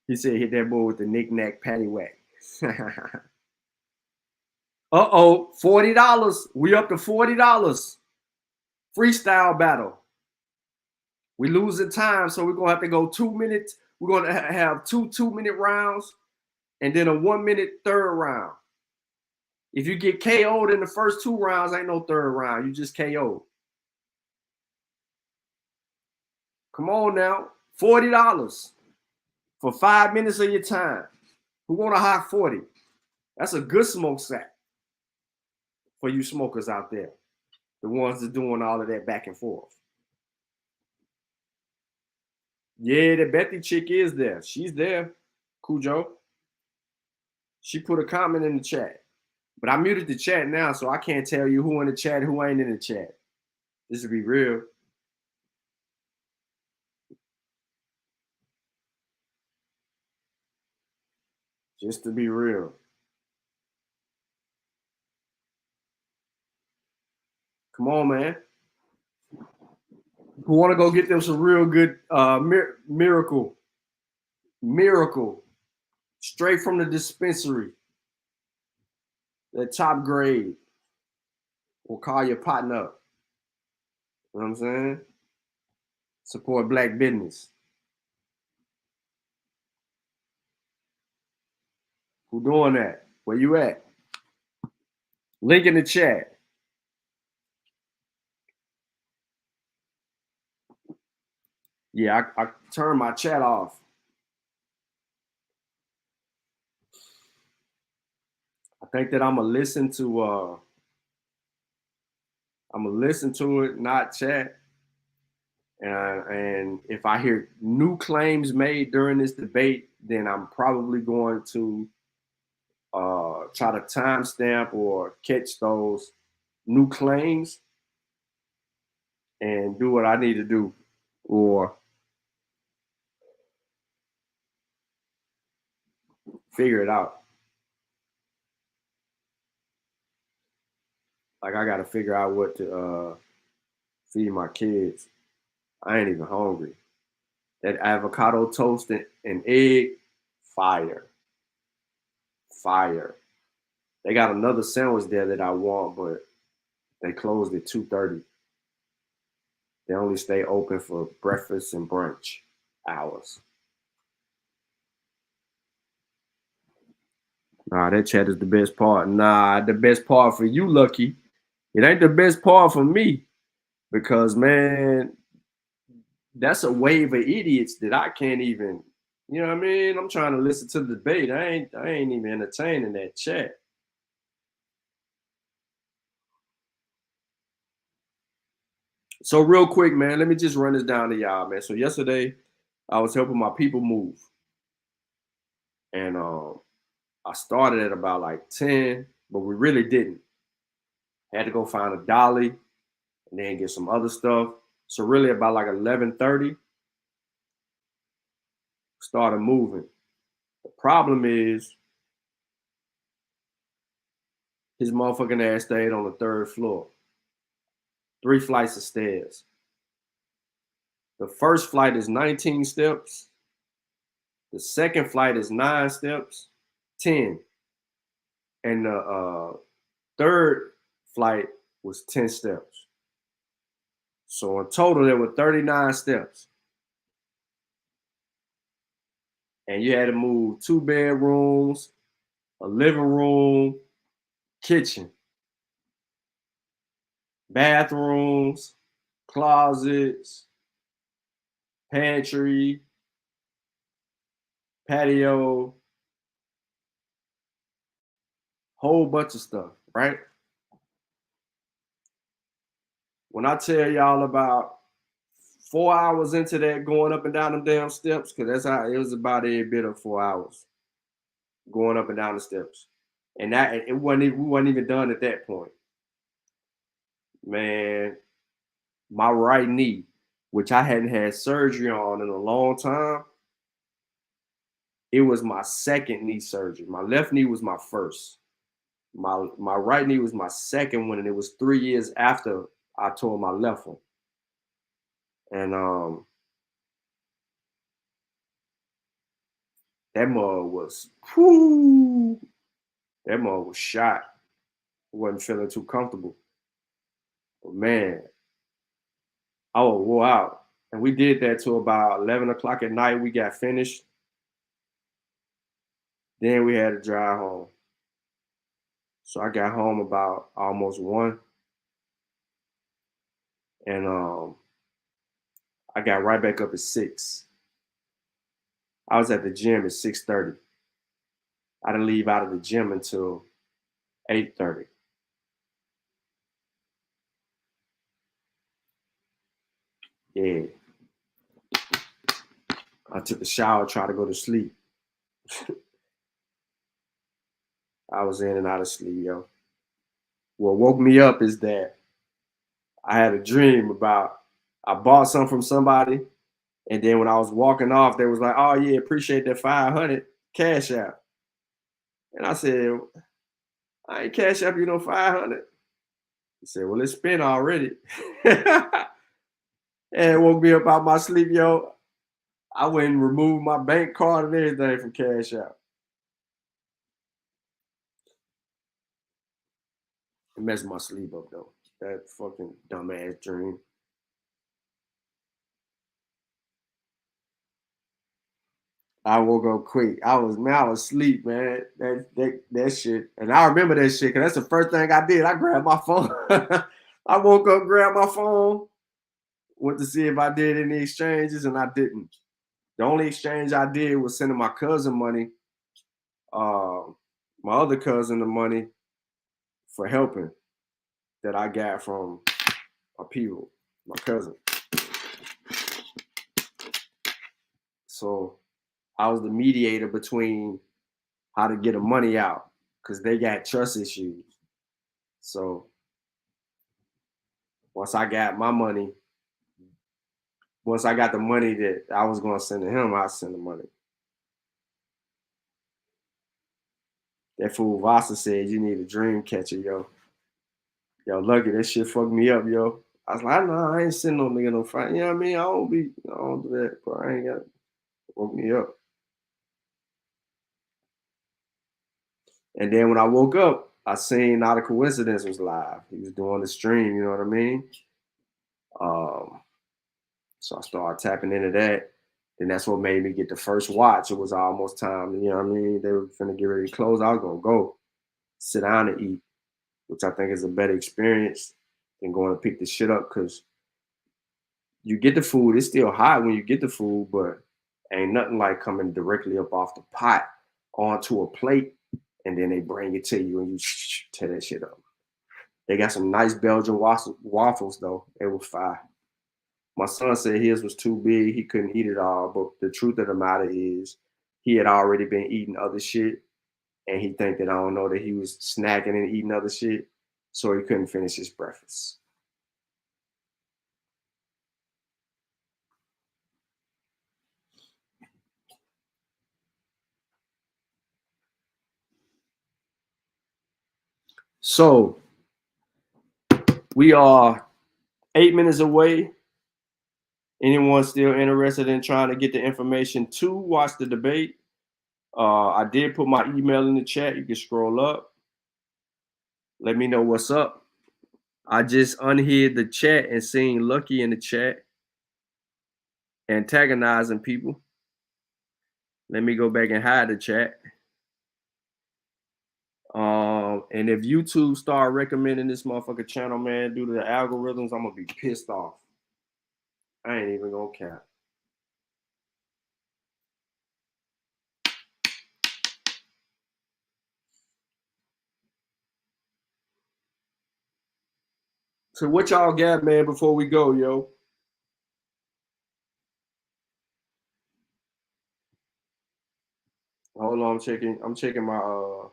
S7: He said hit that boy with the knick-knack paddywhack. Uh-oh, $40. We up to $40. Freestyle battle. We losing time, so we're going to have to go 2 minutes. We're going to have two 2-minute rounds and then a 1-minute third round. If you get KO'd in the first 2 rounds, ain't no third round. You just KO'd. Come on now. $40 for 5 minutes of your time. Who want a hot 40? That's a good smoke sack for you smokers out there. The ones that doing all of that back and forth. Yeah, the Betty chick is there. She's there, Cujo. She put a comment in the chat. But I muted the chat now, so I can't tell you who in the chat, who ain't in the chat. This will be real. Just to be real. Come on, man. Who want to go get them some real good miracle? Straight from the dispensary. That top grade. We'll call your partner up. You know what I'm saying? Support black business. Who doing that? Where you at? Link in the chat. Yeah, I turned my chat off. I think that I'm gonna listen to it, not chat. And if I hear new claims made during this debate, then I'm probably going to try to timestamp or catch those new claims and do what I need to do, or figure it out. Like I got to figure out what to feed my kids. I ain't even hungry. That avocado toast and egg, fire. They got another sandwich there that I want, but they closed at 2:30. They only stay open for breakfast and brunch hours. Nah, that chat is the best part. Nah, the best part for you, Lucky. It ain't the best part for me because, man, that's a wave of idiots that I can't even You know what I mean? I'm trying to listen to the debate. I ain't even entertaining that chat. So real quick, man, let me just run this down to y'all, man. So yesterday, I was helping my people move. And I started at about like 10, but we really didn't. Had to go find a dolly and then get some other stuff. So really about like 11:30, started moving. The problem is his motherfucking ass stayed on the 3rd floor. 3 flights of stairs. The first flight is 19 steps. The second flight is 9 steps, 10. And the 3rd flight was 10 steps. So in total, there were 39 steps. And you had to move 2 bedrooms, a living room, kitchen, bathrooms, closets, pantry, patio, whole bunch of stuff, right? When I tell y'all about 4 hours into that going up and down them damn steps, because that's how it was about every bit of 4 hours going up and down the steps. And that we wasn't even done at that point. Man, my right knee, which I hadn't had surgery on in a long time, it was my second knee surgery. My left knee was my first. My right knee was my second one, and it was 3 years after I tore my left one. And that mug was, whoo, that mug was shot. Wasn't feeling too comfortable. But man, I was wore out. And we did that till about 11 o'clock at night. We got finished. Then we had to drive home. So I got home about almost 1. And I got right back up at 6. I was at the gym at 6:30. I didn't leave out of the gym until 8:30. Yeah. I took a shower, tried to go to sleep. I was in and out of sleep, yo. What woke me up is that I had a dream about I bought something from somebody, and then when I was walking off, they was like, "Oh yeah, appreciate that 500 cash out." And I said, "I ain't cash up you no 500." He said, "Well, it's spent already." And it woke me up out my sleep, yo. I went and removed my bank card and everything from cash out. It messed my sleep up though. That fucking dumbass dream. I woke up quick. I was asleep, man. That shit. And I remember that shit because that's the first thing I did. I grabbed my phone. I woke up, grabbed my phone, went to see if I did any exchanges, and I didn't. The only exchange I did was sending my cousin money, my other cousin the money for helping that I got from my people, my cousin. So I was the mediator between how to get the money out because they got trust issues. So once I got my money, once I got the money that I was going to send to him, I sent the money. That fool Vasa said, "You need a dream catcher, yo." Yo, Lucky, that shit fucked me up, yo. I was like, "No, I ain't sending no nigga no fight." You know what I mean? I don't do that, bro. I ain't got it. Woke me up. And then when I woke up, I seen Not a Coincidence was live. He was doing the stream, you know what I mean? So I started tapping into that. And that's what made me get the first watch. It was almost time, you know what I mean? They were finna get ready to close. I was gonna go sit down and eat, which I think is a better experience than going to pick the shit up because you get the food. It's still hot when you get the food, but
S6: Ain't nothing like coming directly up off the pot onto a plate, and then they bring it to you and you tear that shit up. They got some nice Belgian waffles though. It was fire. My son said his was too big. He couldn't eat it all. But the truth of the matter is he had already been eating other shit. And he think that I don't know that he was snacking and eating other shit. So he couldn't finish his breakfast. So we are 8 minutes away. Anyone still interested in trying to get the information to watch the debate? I did put my email in the chat. You can scroll up. Let me know what's up. I just unhid the chat and seen Lucky in the chat antagonizing people. Let me go back and hide the chat. And if YouTube start recommending this motherfucker channel, man, due to the algorithms, I'm gonna be pissed off. I ain't even gonna cap. So what y'all got, man, before we go, yo? Hold on, I'm checking my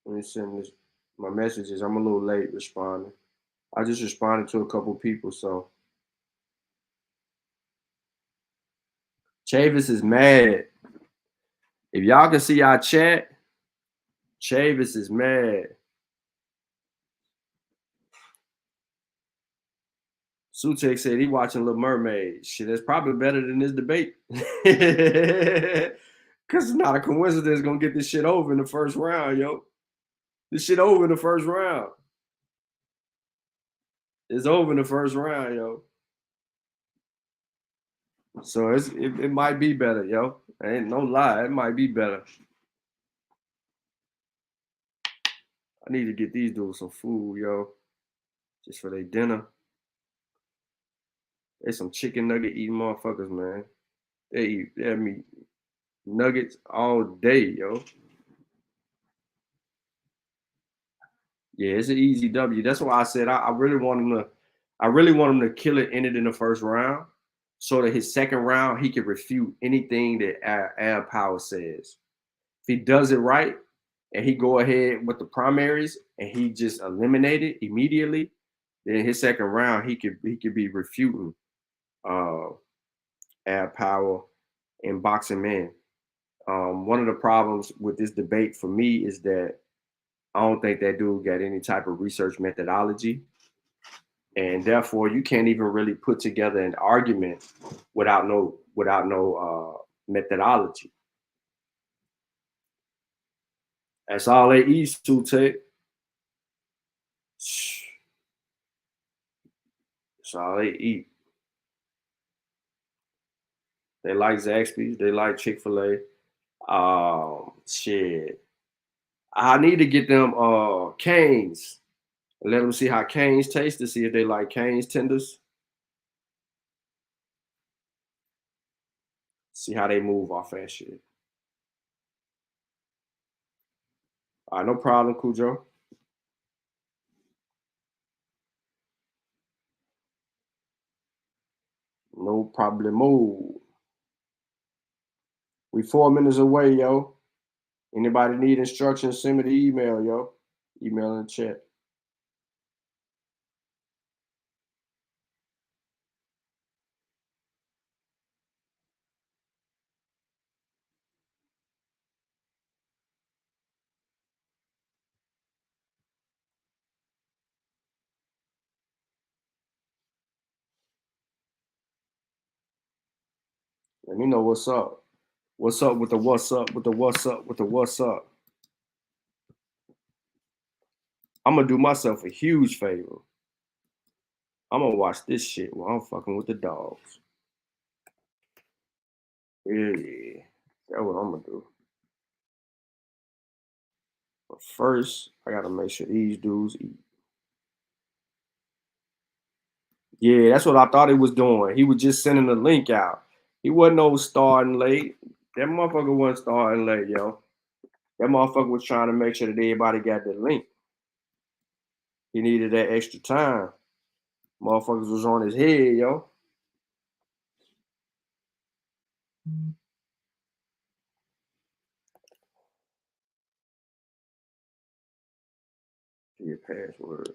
S6: let me send this my messages. I'm a little late responding. I just responded to a couple people, so Chavis is mad. If y'all can see our chat, Chavis is mad. Sutek said he watching Little Mermaid. Shit, that's probably better than this debate. Cause it's not a coincidence gonna get this shit over in the first round, yo. This shit over in the first round. It's over in the first round, yo. So it might be better, yo. Ain't no lie, it might be better. I need to get these dudes some food, yo. Just for their dinner. They some chicken nugget eating motherfuckers, man. They meat nuggets all day, yo. Yeah, it's an easy W. That's why I said I really want him to kill it, end it in the first round, so that his second round he can refute anything that Al Power says. If he does it right and he go ahead with the primaries and he just eliminate it immediately, then his second round he could be refuting Al Power and Boxing Man. One of the problems with this debate for me is that I don't think that dude got any type of research methodology. And therefore, you can't even really put together an argument without no methodology. That's all they eat to take. That's all they eat. They like Zaxby's. They like Chick-fil-A. Shit. I need to get them Cane's. Let them see how Cane's taste to see if they like Cane's tenders. See how they move off that shit. All right, no problem, Cujo. No problemo. We 4 minutes away, yo. Anybody need instructions, send me the email, yo. Email in the chat. Let me know what's up. What's up with the what's up with the what's up with the what's up. I'm gonna do myself a huge favor. I'm gonna watch this shit while I'm fucking with the dogs. Yeah, that's what I'm gonna do.
S7: first, I gotta make sure these dudes eat. Yeah, that's what I thought he was doing. He was just sending the link out. He wasn't no starting late. That motherfucker wasn't starting late, yo. That motherfucker was trying to make sure that everybody got the link. He needed that extra time. Motherfuckers was on his head, yo. Your password.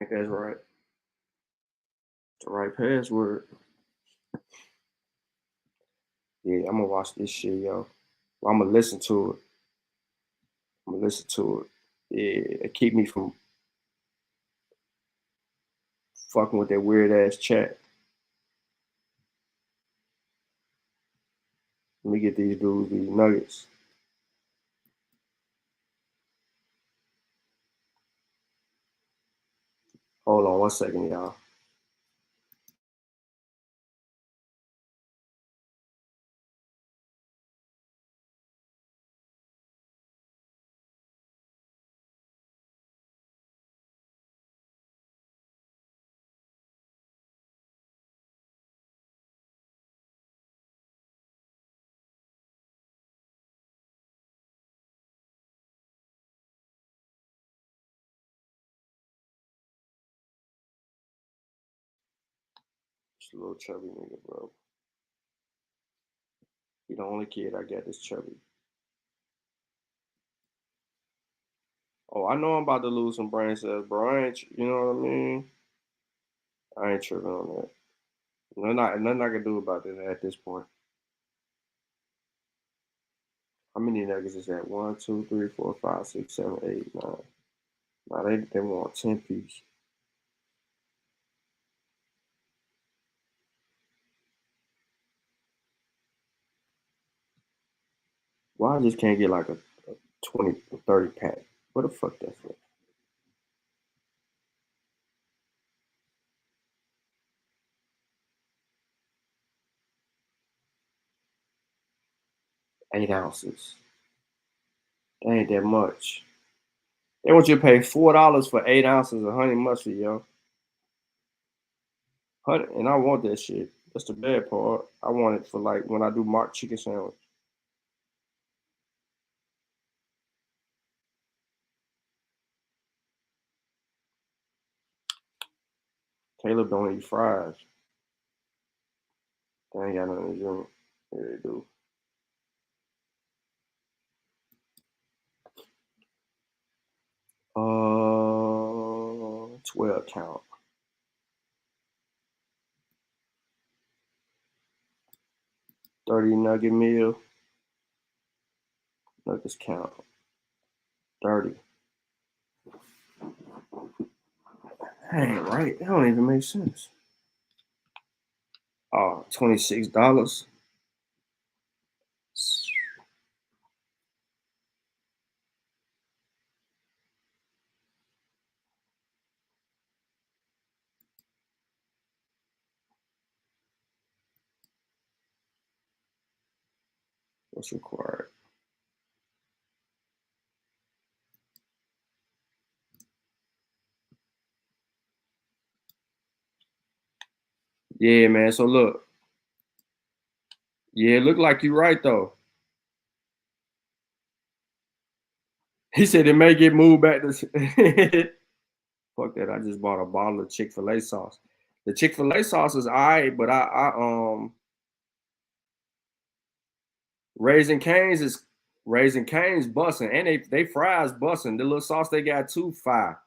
S7: I think that's right. The right password. Yeah, I'm gonna watch this shit, yo. I'm gonna listen to it. Yeah, it keep me from fucking with that weird ass chat. Let me get these dudes these nuggets. Hold on 1 second, y'all. Just a little chubby nigga, bro. He the only kid I got this chubby. Oh, I know I'm about to lose some brain cells, bro. I ain't, you know what I mean? I ain't tripping on that. Nothing I can do about that at this point. How many niggas is that? 1, 2, 3, 4, 5, 6, 7, 8, 9. Nah, they want 10 piece. Why I just can't get like a 20 or 30 pack? What the fuck that for? $8. That ain't that much. They want you to pay $4 for 8 ounces of honey mustard, yo. And I want that shit. That's the bad part. I want it for like when I do mock chicken sandwich. Caleb don't eat fries. They ain't got nothing to drink. Yeah, they do. Uh, 12 count. 30 nugget meal. Nuggets count. 30. That ain't right. That don't even make sense. Oh, $26. What's required? Yeah, man. So look. Yeah, it look like you're right though. He said it may get moved back to. Fuck that! I just bought a bottle of Chick-fil-A sauce. The Chick-fil-A sauce is alright, but I Raising Cane's busting, and they fries busting. The little sauce they got too fire.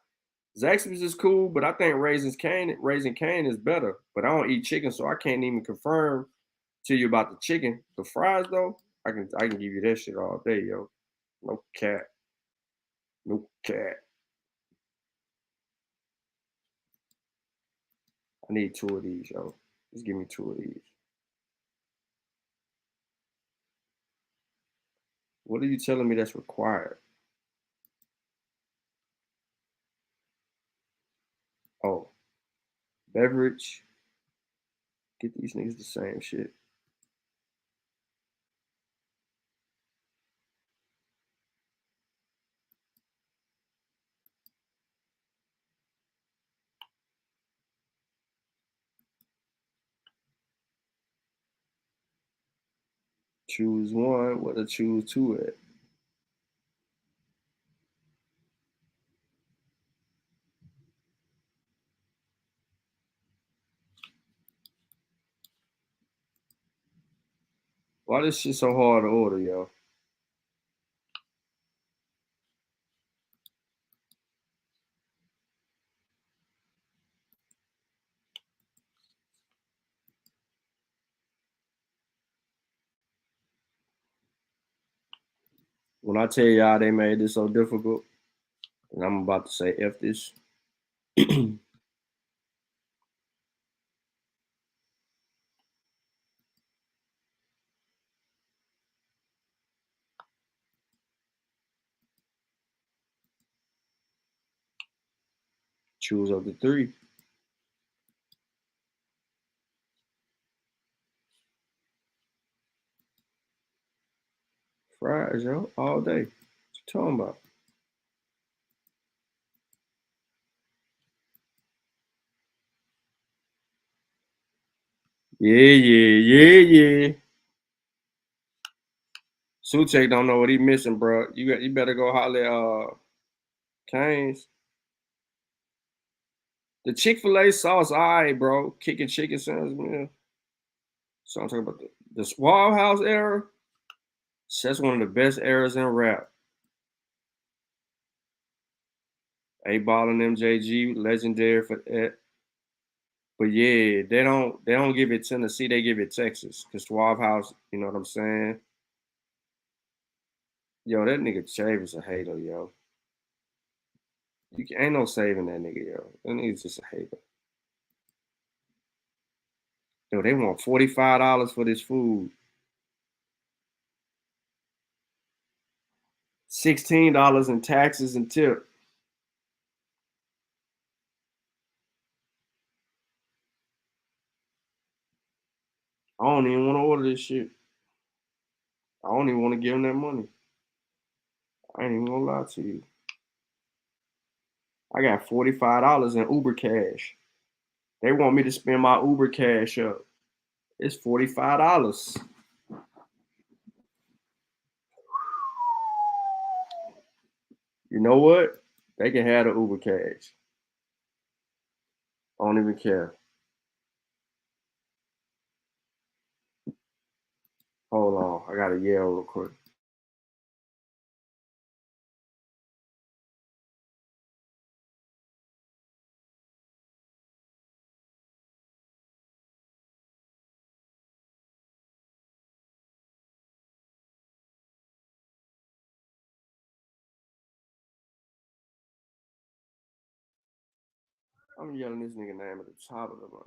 S7: Zaxby's is cool, but I think Raising Cane is better. But I don't eat chicken, so I can't even confirm to you about the chicken. The fries though, I can give you that shit all day, yo. No cat. No cat. I need 2 of these, yo. Just give me 2 of these. What are you telling me that's required? Oh, beverage. Get these niggas the same shit. Choose one. What to choose two at? Why this shit so hard to order, yo? When I tell y'all they made this so difficult, and I'm about to say F this. Choose up to 3. Fries, yo, all day. What you talking about? Yeah. Suchek don't know what he missing, bro. You better go holler at Cane's. The Chick-fil-A sauce, all right, bro. Kicking chicken sandwich, man. So I'm talking about the Swab House era. That's one of the best eras in rap. 8Ball and MJG, legendary for that. But yeah, they don't give it Tennessee, they give it Texas. Cause Swab House, you know what I'm saying? Yo, that nigga Chavis a hater, yo. Ain't no saving that nigga, yo. That nigga's just a hater. Yo, they want $45 for this food. $16 in taxes and tip. I don't even want to order this shit. I don't even want to give them that money. I ain't even gonna lie to you. I got $45 in Uber cash. They want me to spend my Uber cash up. It's $45. You know what? They can have the Uber cash. I don't even care. Hold on. I gotta yell real quick. I'm yelling this nigga name at the top of the month.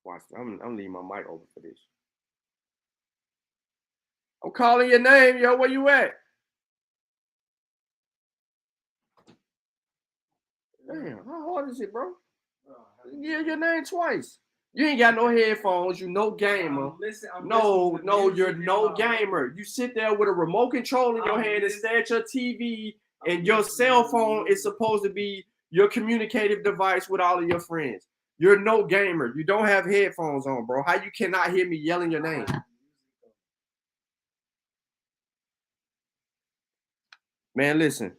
S7: Watch. I'm leaving my mic open for this. I'm calling your name, yo. Where you at? Damn, how hard is it, bro? Yeah, your name twice. You ain't got no headphones. You no gamer. No, you're no gamer. You sit there with a remote control in your hand and stare at your TV, and your cell phone is supposed to be your communicative device with all of your friends. You're no gamer. You don't have headphones on, bro. How you cannot hear me yelling your name? Man, listen.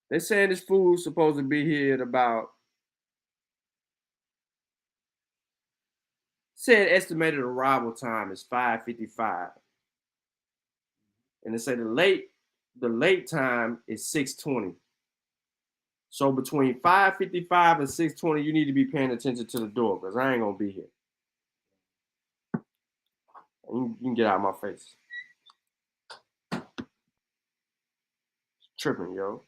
S7: They're saying this food's supposed to be here at about, said estimated arrival time is 5:55. And they say the late time is 6:20. So between 5:55 and 6:20, you need to be paying attention to the door because I ain't gonna be here. You can get out of my face. Tripping, yo.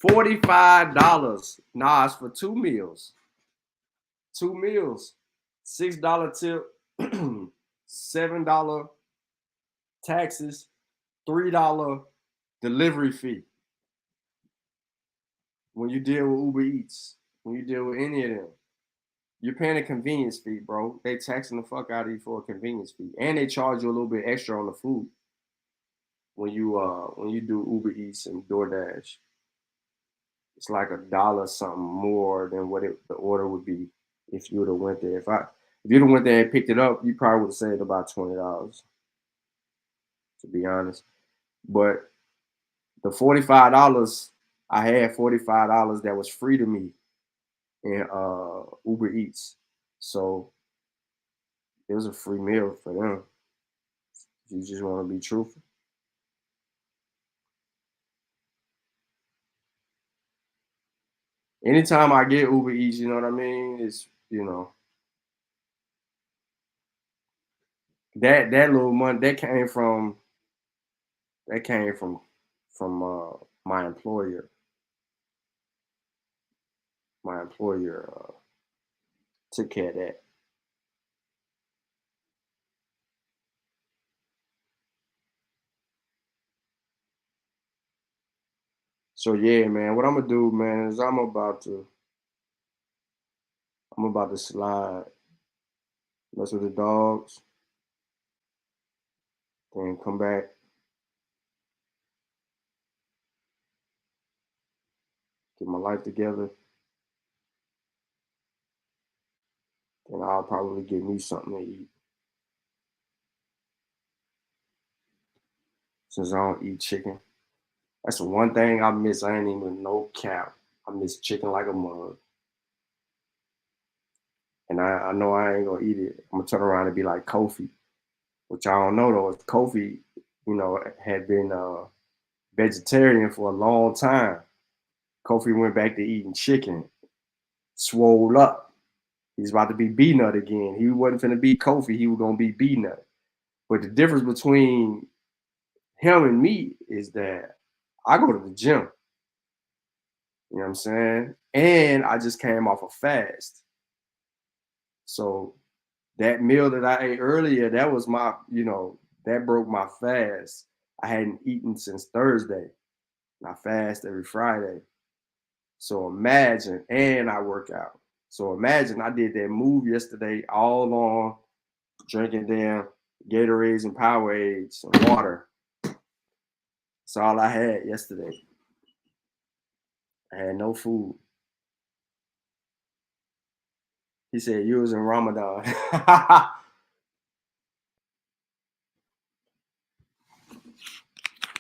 S7: $45. Nah, it's for 2 meals. 2 meals. $6 tip, $7 taxes, $3 delivery fee. When you deal with Uber Eats, when you deal with any of them, you're paying a convenience fee, bro. They taxing the fuck out of you for a convenience fee, and they charge you a little bit extra on the food when you do Uber Eats and DoorDash. It's like $1 something more than what the order would be if you would have went there. If you'd have went there and picked it up, you probably would have saved about $20, to be honest. But the $45, I had $45 that was free to me in Uber Eats. So it was a free meal for them. If you just want to be truthful. Anytime I get Uber Eats, you know what I mean? It's, that little money that came from my employer. My employer took care of that. So yeah, man, what I'm gonna do, man, is I'm about to slide, mess with the dogs, then come back, get my life together. Then I'll probably get me something to eat. Since I don't eat chicken. That's the one thing I miss. I ain't even no cap. I miss chicken like a mug. And I know I ain't gonna eat it. I'm gonna turn around and be like Kofi, which I don't know though. Kofi, had been vegetarian for a long time. Kofi went back to eating chicken, swole up. He's about to be B-Nut again. He wasn't finna be Kofi. He was gonna be B-Nut. But the difference between him and me is that I go to the gym. You know what I'm saying? And I just came off a fast. So that meal that I ate earlier, that was my, that broke my fast. I hadn't eaten since Thursday. And I fast every Friday. So imagine, and I work out. So imagine I did that move yesterday all on drinking damn Gatorades and Powerades and water. That's all I had yesterday. I had no food. He said, you was in Ramadan.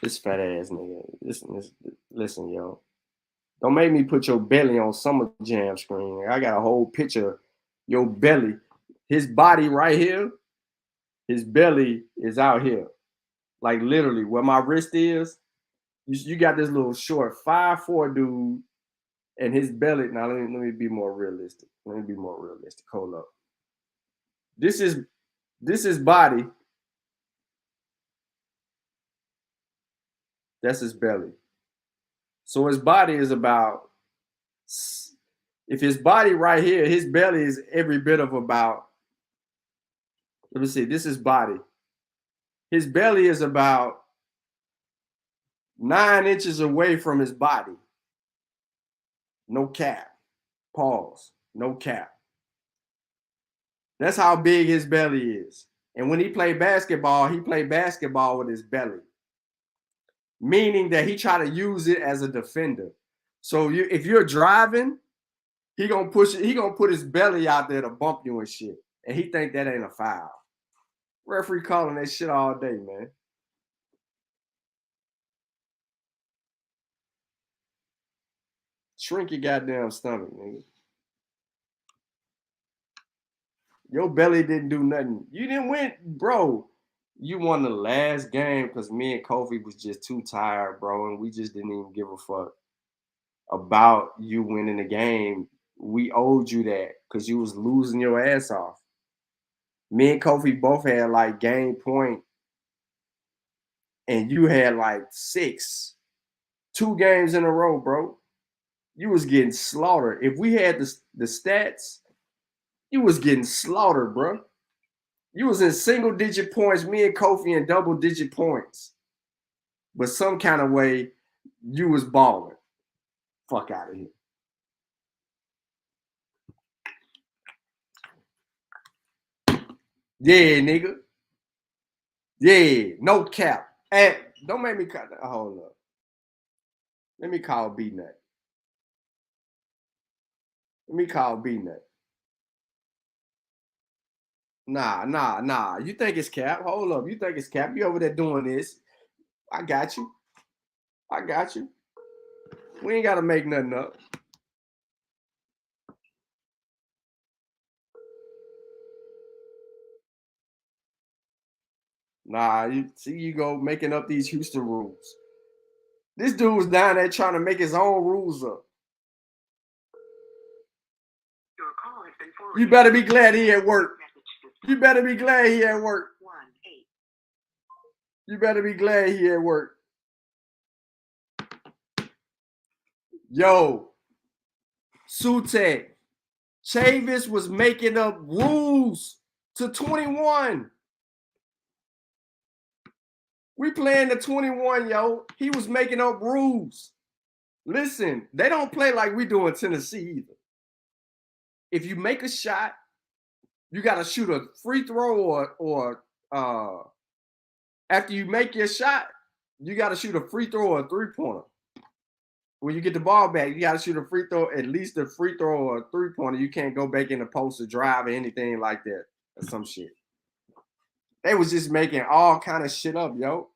S7: This fat ass nigga. Listen, yo. Don't make me put your belly on Summer Jam screen. I got a whole picture of your belly. His body right here, his belly is out here. Like literally where my wrist is, you got this little short 5'4" dude and his belly. Now let me be more realistic. Hold up. This is body. That's his belly. So his body is about, if his body right here, his belly is every bit of about, let me see, this is body. His belly is about 9 inches away from his body. No cap. Pause. No cap. That's how big his belly is. And when he played basketball with his belly. Meaning that he try to use it as a defender. So if you're driving, he gonna push it. He gonna put his belly out there to bump you and shit. And he think that ain't a foul. Referee calling that shit all day, man. Shrink your goddamn stomach, nigga. Your belly didn't do nothing. You didn't win, bro. You won the last game because me and Kofi was just too tired, bro, and we just didn't even give a fuck about you winning the game. We owed you that because you was losing your ass off. Me and Kofi both had like game point, and you had like 6. 2 games in a row, bro. You was getting slaughtered. If we had the stats, you was getting slaughtered, bro. You was in single-digit points, me and Kofi in double-digit points. But some kind of way, you was balling. Fuck out of here. Yeah, nigga. Yeah, no cap. And don't make me cut. Hold up. Let me call B-Nut. Nah. You think it's cap? Hold up. You think it's cap? You over there doing this? I got you. We ain't gotta make nothing up. Nah, you go making up these Houston rules. This dude was down there trying to make his own rules up. You better be glad he at work. You better be glad he at work. Yo, Sutek, Chavis was making up rules to 21. We playing the 21, yo. He was making up rules. Listen, they don't play like we do in Tennessee either. If you make a shot, you got to shoot a free throw or after you make your shot, you got to shoot a free throw or a three-pointer. When you get the ball back, you got to shoot a free throw, at least a free throw or a three-pointer. You can't go back in the post or drive or anything like that or some shit. They was just making all kind of shit up, yo.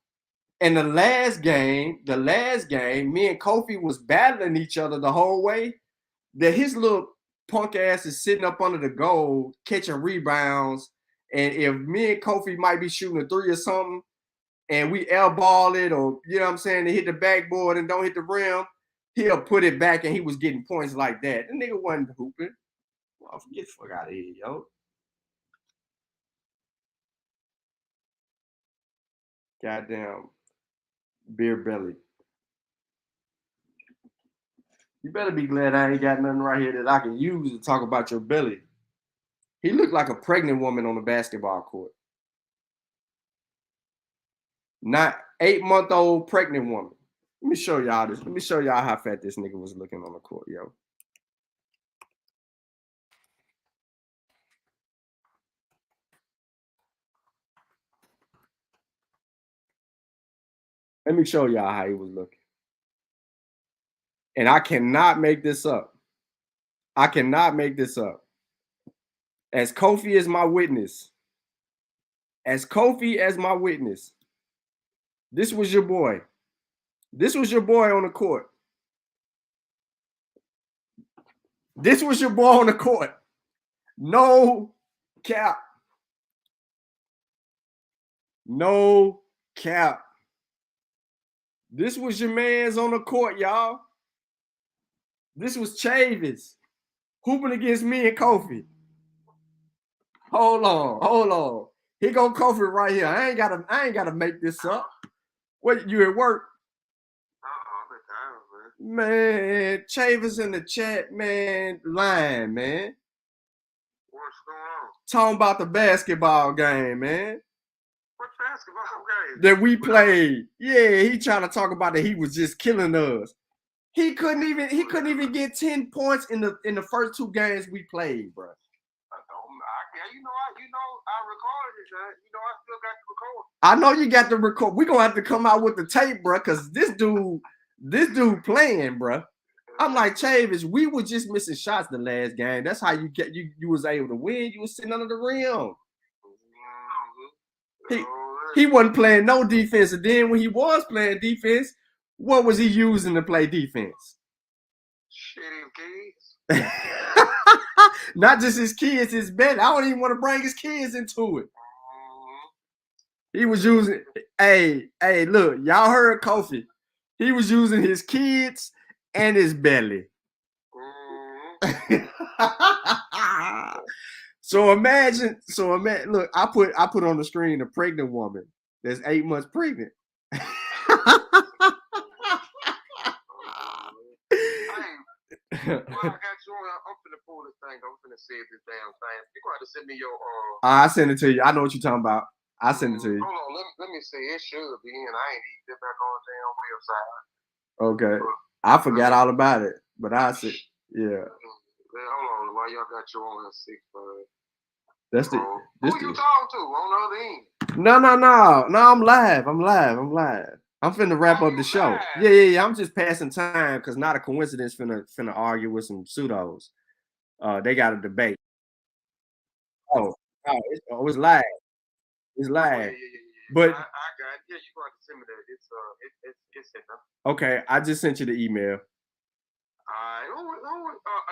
S7: And the last game, me and Kofi was battling each other the whole way. That his little punk ass is sitting up under the goal, catching rebounds. And if me and Kofi might be shooting a three or something, and we airball it, or you know what I'm saying, they hit the backboard and don't hit the rim, he'll put it back, and he was getting points like that. The nigga wasn't hooping. Well, get the fuck out of here, yo. Goddamn beer belly. You better be glad I ain't got nothing right here that I can use to talk about your belly. He looked like a pregnant woman on the basketball court. Not 8-month-old pregnant woman. Let me show y'all this. Let me show y'all how fat this nigga was looking on the court, yo. Let me show y'all how he was looking. And I cannot make this up. As Kofi is my witness. This was your boy. On the court. No cap. This was your man's on the court, y'all. This was Chavis hooping against me and Kofi. Hold on. Here go Kofi right here. I ain't gotta make this up. What, you at work? Man, Chavis in the chat, man, lying, man.
S10: What's going on?
S7: Talking about the basketball game, man.
S10: What basketball game?
S7: That we played. Yeah, he trying to talk about that he was just killing us. He couldn't even get 10 points in the first 2 games we played, bro.
S10: I recorded it, man. I still got the record.
S7: I know you got the record. We're gonna have to come out with the tape, bro, because this dude playing, bro. I'm like, Chavis, we were just missing shots the last game. That's how you was able to win. You was sitting under the rim. He wasn't playing no defense. And then when he was playing defense, what was he using to play defense?
S10: Shitty kids.
S7: Not just his kids, his bed. I don't even want to bring his kids into it. He was using, hey, look, y'all heard Kofi. He was using his kids and his belly. So imagine, look, I put on the screen a pregnant woman that's 8 months pregnant.
S10: Well, I got you on. I'm finna pull this thing. I'm finna save this damn thing. You gonna have to send me your
S7: I send it to you. I know what you're talking about. I send it to you.
S10: Hold on, let me see. It should be, and I ain't even get back on the damn website.
S7: Okay. I forgot all about it, but I said, yeah.
S10: Hold on, while y'all got you on at 6,
S7: That's the.
S10: Who you talking to on the other end?
S7: No. I'm live. I'm finna wrap up the show. Yeah. I'm just passing time because not a coincidence finna argue with some pseudos. They got a debate. Oh, It's live. It's live. But
S10: I got it. Yeah, you got to send me that. It's sent now.
S7: Okay, I just sent you the email.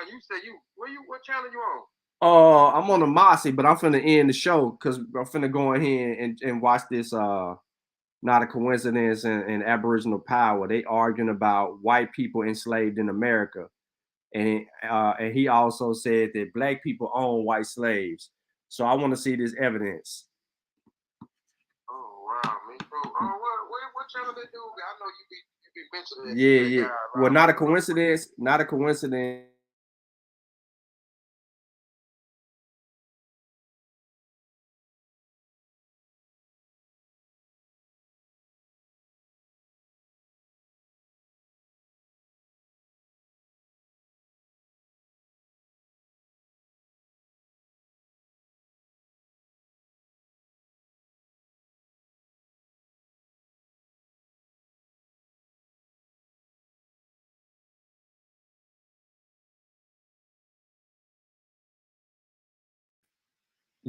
S10: You said what channel you on?
S7: I'm on the Mossy, but I'm finna end the show because I'm finna go in here and watch this Not a Coincidence and Aboriginal Power. They arguing about white people enslaved in America. And he also said that black people own white slaves. So I want to see this evidence.
S10: Oh wow, man. What channel they do? I know you be mentioning.
S7: Yeah. Well, Not a Coincidence. Not a Coincidence.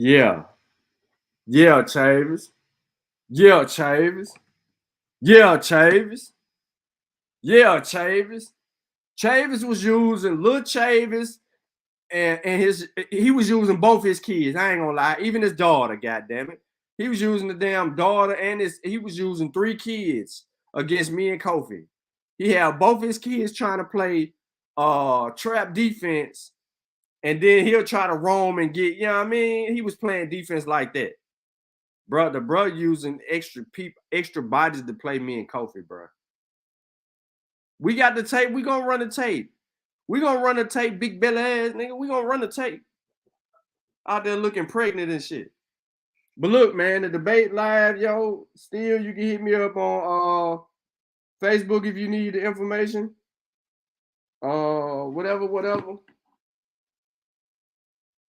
S7: Yeah. Yeah, Chavis. Yeah, Chavis. Yeah, Chavis. Yeah, Chavis. Chavis was using Lil Chavis and he was using both his kids. I ain't gonna lie, even his daughter, goddamn it. He was using the damn daughter and he was using 3 kids against me and Kofi. He had both his kids trying to play trap defense, and then he'll try to roam and get, you know what I mean? He was playing defense like that. Bro, the bro using extra bodies to play me and Kofi, bro. We got the tape. We gonna run the tape. We gonna run the tape, big belly ass nigga. We gonna run the tape. Out there looking pregnant and shit. But look, man, the debate live, yo. Still, you can hit me up on Facebook if you need the information. Whatever.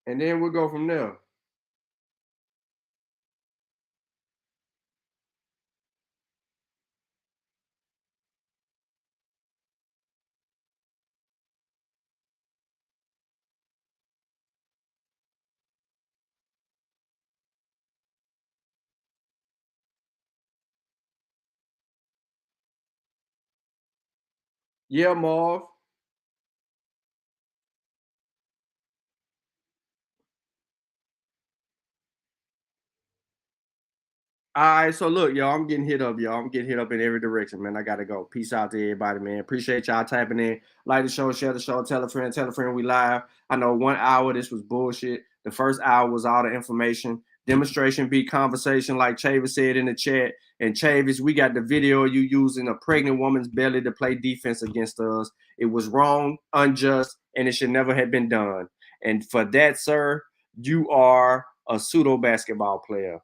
S7: And then we'll go from there. Yeah, Marv. All right, so look, y'all, I'm getting hit up, y'all. I'm getting hit up in every direction, man. I gotta go. Peace out to everybody, man. Appreciate y'all tapping in. Like the show, share the show, tell a friend, we live. I know 1 hour, this was bullshit. The first hour was all the information. Demonstration beat conversation, like Chavis said in the chat. And Chavis, we got the video of you using a pregnant woman's belly to play defense against us. It was wrong, unjust, and it should never have been done. And for that, sir, you are a pseudo basketball player.